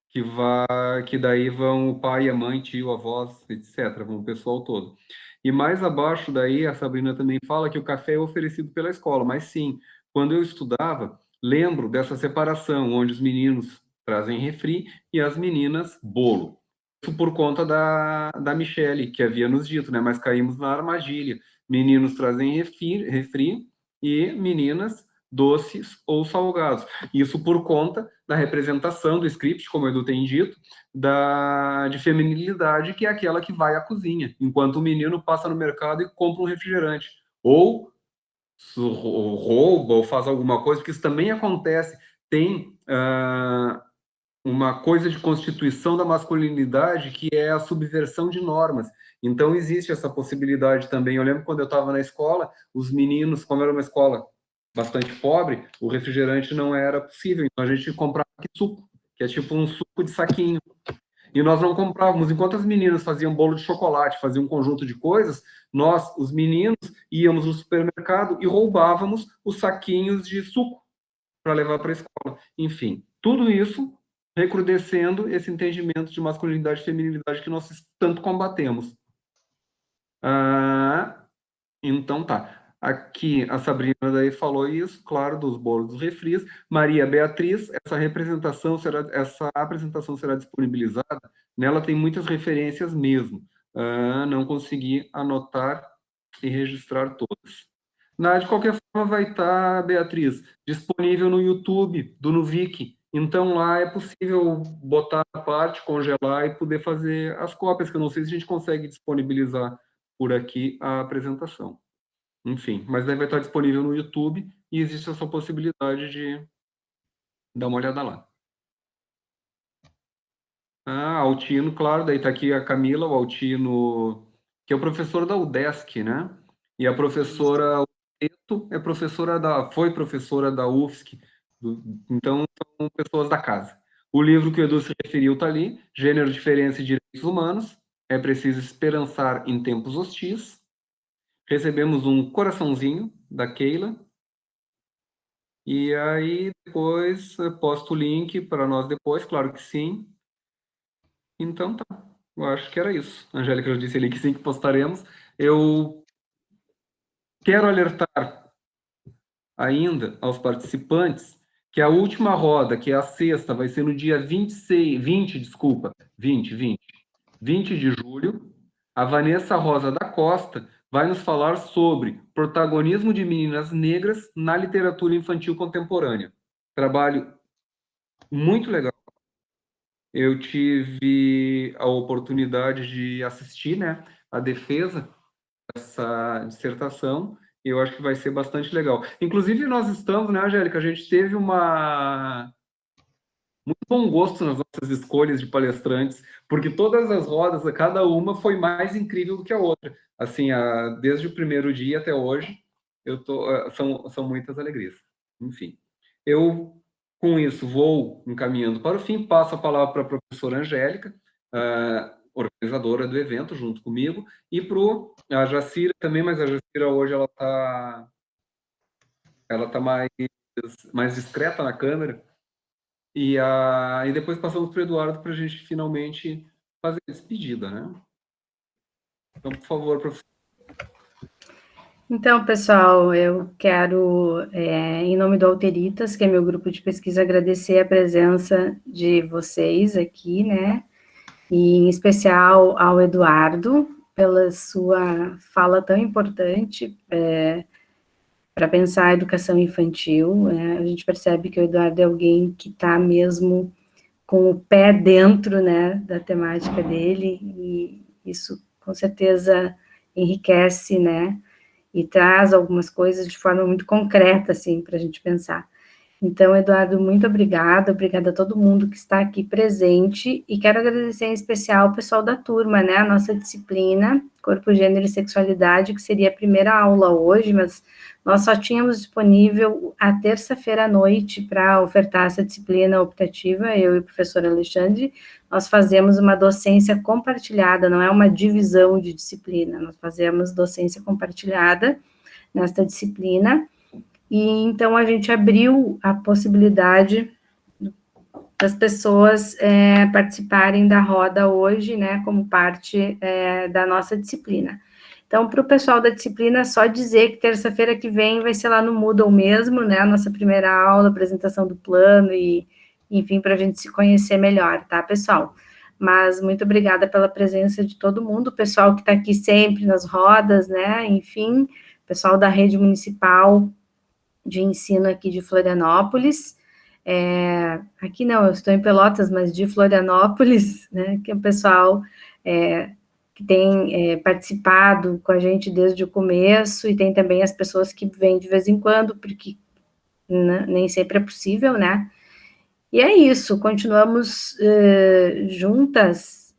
que daí vão o pai, a mãe, tio, avós, etc., vão o pessoal todo. E mais abaixo daí, a Sabrina também fala que o café é oferecido pela escola, mas sim, quando eu estudava, lembro dessa separação, onde os meninos trazem refri e as meninas bolo. Isso por conta da Michelle, que havia nos dito, né? Mas caímos na armadilha. Meninos trazem refri e meninas doces ou salgados. Isso por conta da representação do script, como o Edu tem dito, de feminilidade, que é aquela que vai à cozinha, enquanto o menino passa no mercado e compra um refrigerante. Ou rouba, ou faz alguma coisa, porque isso também acontece. Tem uma coisa de constituição da masculinidade que é a subversão de normas. Então, existe essa possibilidade também. Eu lembro quando eu estava na escola, os meninos, como era uma escola bastante pobre, o refrigerante não era possível. Então, a gente comprava suco, que é tipo um suco de saquinho. E nós não comprávamos. Enquanto as meninas faziam bolo de chocolate, faziam um conjunto de coisas, nós, os meninos, íamos no supermercado e roubávamos os saquinhos de suco para levar para a escola. Enfim, tudo isso recrudescendo esse entendimento de masculinidade e feminilidade que nós tanto combatemos. Então tá. Aqui a Sabrina daí falou isso, claro, dos bolos dos refris. Maria Beatriz, essa apresentação será disponibilizada. Nela tem muitas referências mesmo. Não consegui anotar e registrar todas. De qualquer forma, vai estar, Beatriz, disponível no YouTube do Nuvic. Então, lá é possível botar a parte, congelar e poder fazer as cópias, que eu não sei se a gente consegue disponibilizar por aqui a apresentação. Enfim, mas daí vai estar disponível no YouTube e existe essa possibilidade de dar uma olhada lá. Altino, claro, daí está aqui a Camila, o Altino, que é o professor da UDESC, né? E a professora foi professora da UFSC, então são pessoas da casa. O livro que o Edu se referiu está ali, Gênero, Diferença e Direitos Humanos, é preciso esperançar em tempos hostis. Recebemos um coraçãozinho da Keila, e aí depois posto o link para nós depois, claro que sim. Então tá, eu acho que era isso. A Angélica já disse ali que sim, que postaremos. Eu quero alertar ainda aos participantes que a última roda, que é a sexta, vai ser no dia 20 de julho. A Vanessa Rosa da Costa vai nos falar sobre protagonismo de meninas negras na literatura infantil contemporânea. Trabalho muito legal. Eu tive a oportunidade de assistir, né, a defesa dessa dissertação, e eu acho que vai ser bastante legal. Inclusive, nós estamos, né, Angélica, a gente teve muito bom gosto nas nossas escolhas de palestrantes, porque todas as rodas, cada uma foi mais incrível do que a outra. Assim, desde o primeiro dia até hoje, são muitas alegrias. Enfim, eu Com isso, vou encaminhando para o fim, passo a palavra para a professora Angélica, organizadora do evento, junto comigo, e para a Jacira também, mas a Jacira hoje ela tá mais discreta na câmera, e depois passamos para o Eduardo para a gente finalmente fazer a despedida, né? Então, por favor, professor. Então, pessoal, eu quero, em nome do Alteritas, que é meu grupo de pesquisa, agradecer a presença de vocês aqui, né? E, em especial, ao Eduardo, pela sua fala tão importante para pensar a educação infantil. A gente percebe que o Eduardo é alguém que está mesmo com o pé dentro, né, da temática dele, e isso, com certeza, enriquece, né, e traz algumas coisas de forma muito concreta, assim, para a gente pensar. Então, Eduardo, muito obrigada a todo mundo que está aqui presente, e quero agradecer em especial o pessoal da turma, né, a nossa disciplina, Corpo, Gênero e Sexualidade, que seria a primeira aula hoje, mas nós só tínhamos disponível a terça-feira à noite para ofertar essa disciplina optativa, eu e o professor Alexandre. Nós fazemos uma docência compartilhada, não é uma divisão de disciplina, nós fazemos docência compartilhada nesta disciplina, e então a gente abriu a possibilidade das pessoas participarem da roda hoje, né, como parte da nossa disciplina. Então, para o pessoal da disciplina, só dizer que terça-feira que vem vai ser lá no Moodle mesmo, né, a nossa primeira aula, apresentação do plano e, enfim, para a gente se conhecer melhor, tá, pessoal? Mas muito obrigada pela presença de todo mundo, o pessoal que está aqui sempre nas rodas, né, enfim, pessoal da rede municipal de ensino aqui de Florianópolis, aqui não, eu estou em Pelotas, mas de Florianópolis, né, que é o pessoal que tem participado com a gente desde o começo, e tem também as pessoas que vêm de vez em quando, porque nem sempre é possível, né? E é isso, continuamos juntos,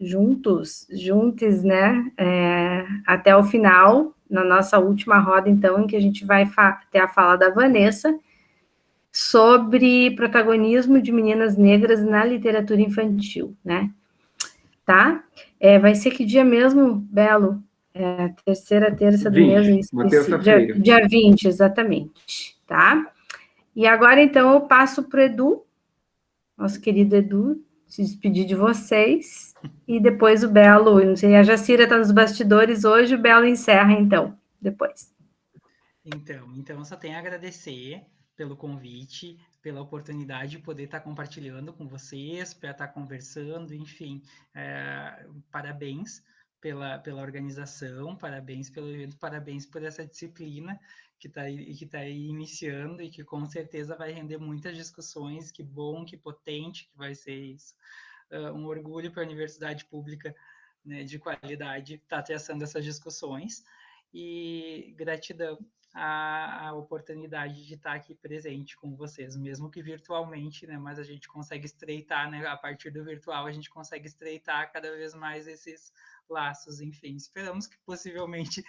né? Até o final, na nossa última roda, então, em que a gente vai ter a fala da Vanessa sobre protagonismo de meninas negras na literatura infantil, né? Tá? Vai ser que dia mesmo, Belo? Terça do 20, mês. uma terça-feira. Dia 20, exatamente, tá? E agora, então, eu passo para o Edu, nosso querido Edu, se despedir de vocês, e depois o Belo, não sei, a Jacira está nos bastidores hoje, o Belo encerra, então, depois. Então, só tenho a agradecer pelo convite, pela oportunidade de poder estar compartilhando com vocês, para estar conversando, enfim, parabéns pela organização, parabéns pelo evento, parabéns por essa disciplina que está aí iniciando e que com certeza vai render muitas discussões. Que bom, que potente que vai ser isso. Um orgulho para a universidade pública, né, de qualidade estar traçando essas discussões, e gratidão a oportunidade de estar aqui presente com vocês, mesmo que virtualmente, né, mas a gente consegue estreitar, né, a partir do virtual a gente consegue estreitar cada vez mais esses laços, enfim, esperamos que possivelmente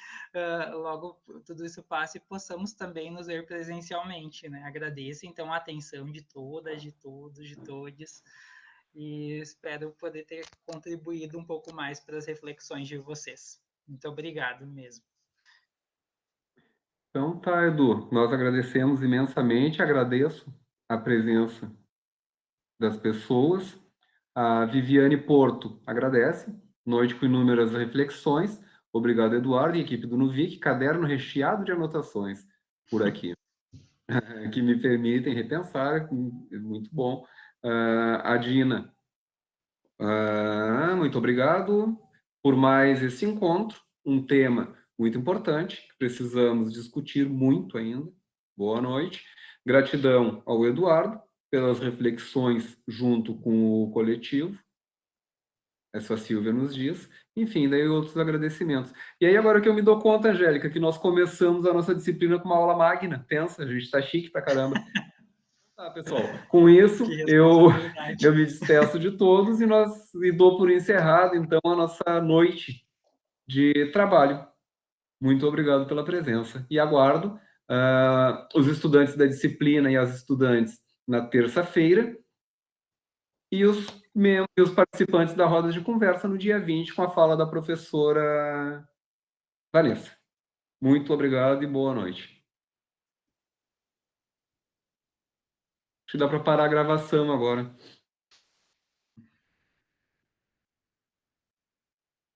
logo tudo isso passe e possamos também nos ver presencialmente, né, agradeço então a atenção de todas, de todos, de todes, e espero poder ter contribuído um pouco mais para as reflexões de vocês. Muito obrigado mesmo. Então tá, Edu, nós agradecemos imensamente, agradeço a presença das pessoas. A Viviane Porto agradece, noite com inúmeras reflexões. Obrigado, Eduardo e equipe do Nuvic, caderno recheado de anotações por aqui, que me permitem repensar, muito bom. A Dina, muito obrigado por mais esse encontro, um tema muito importante, que precisamos discutir muito ainda. Boa noite. Gratidão ao Eduardo pelas reflexões junto com o coletivo. Essa a Silvia nos diz. Enfim, daí outros agradecimentos. E aí, agora que eu me dou conta, Angélica, que nós começamos a nossa disciplina com uma aula magna. Pensa, a gente está chique pra caramba. Tá, pessoal, com isso eu me despeço de todos e dou por encerrado, então, a nossa noite de trabalho. Muito obrigado pela presença. E aguardo os estudantes da disciplina e as estudantes na terça-feira, e os membros e os participantes da roda de conversa no dia 20, com a fala da professora Vanessa. Muito obrigado e boa noite. Acho que dá para parar a gravação agora.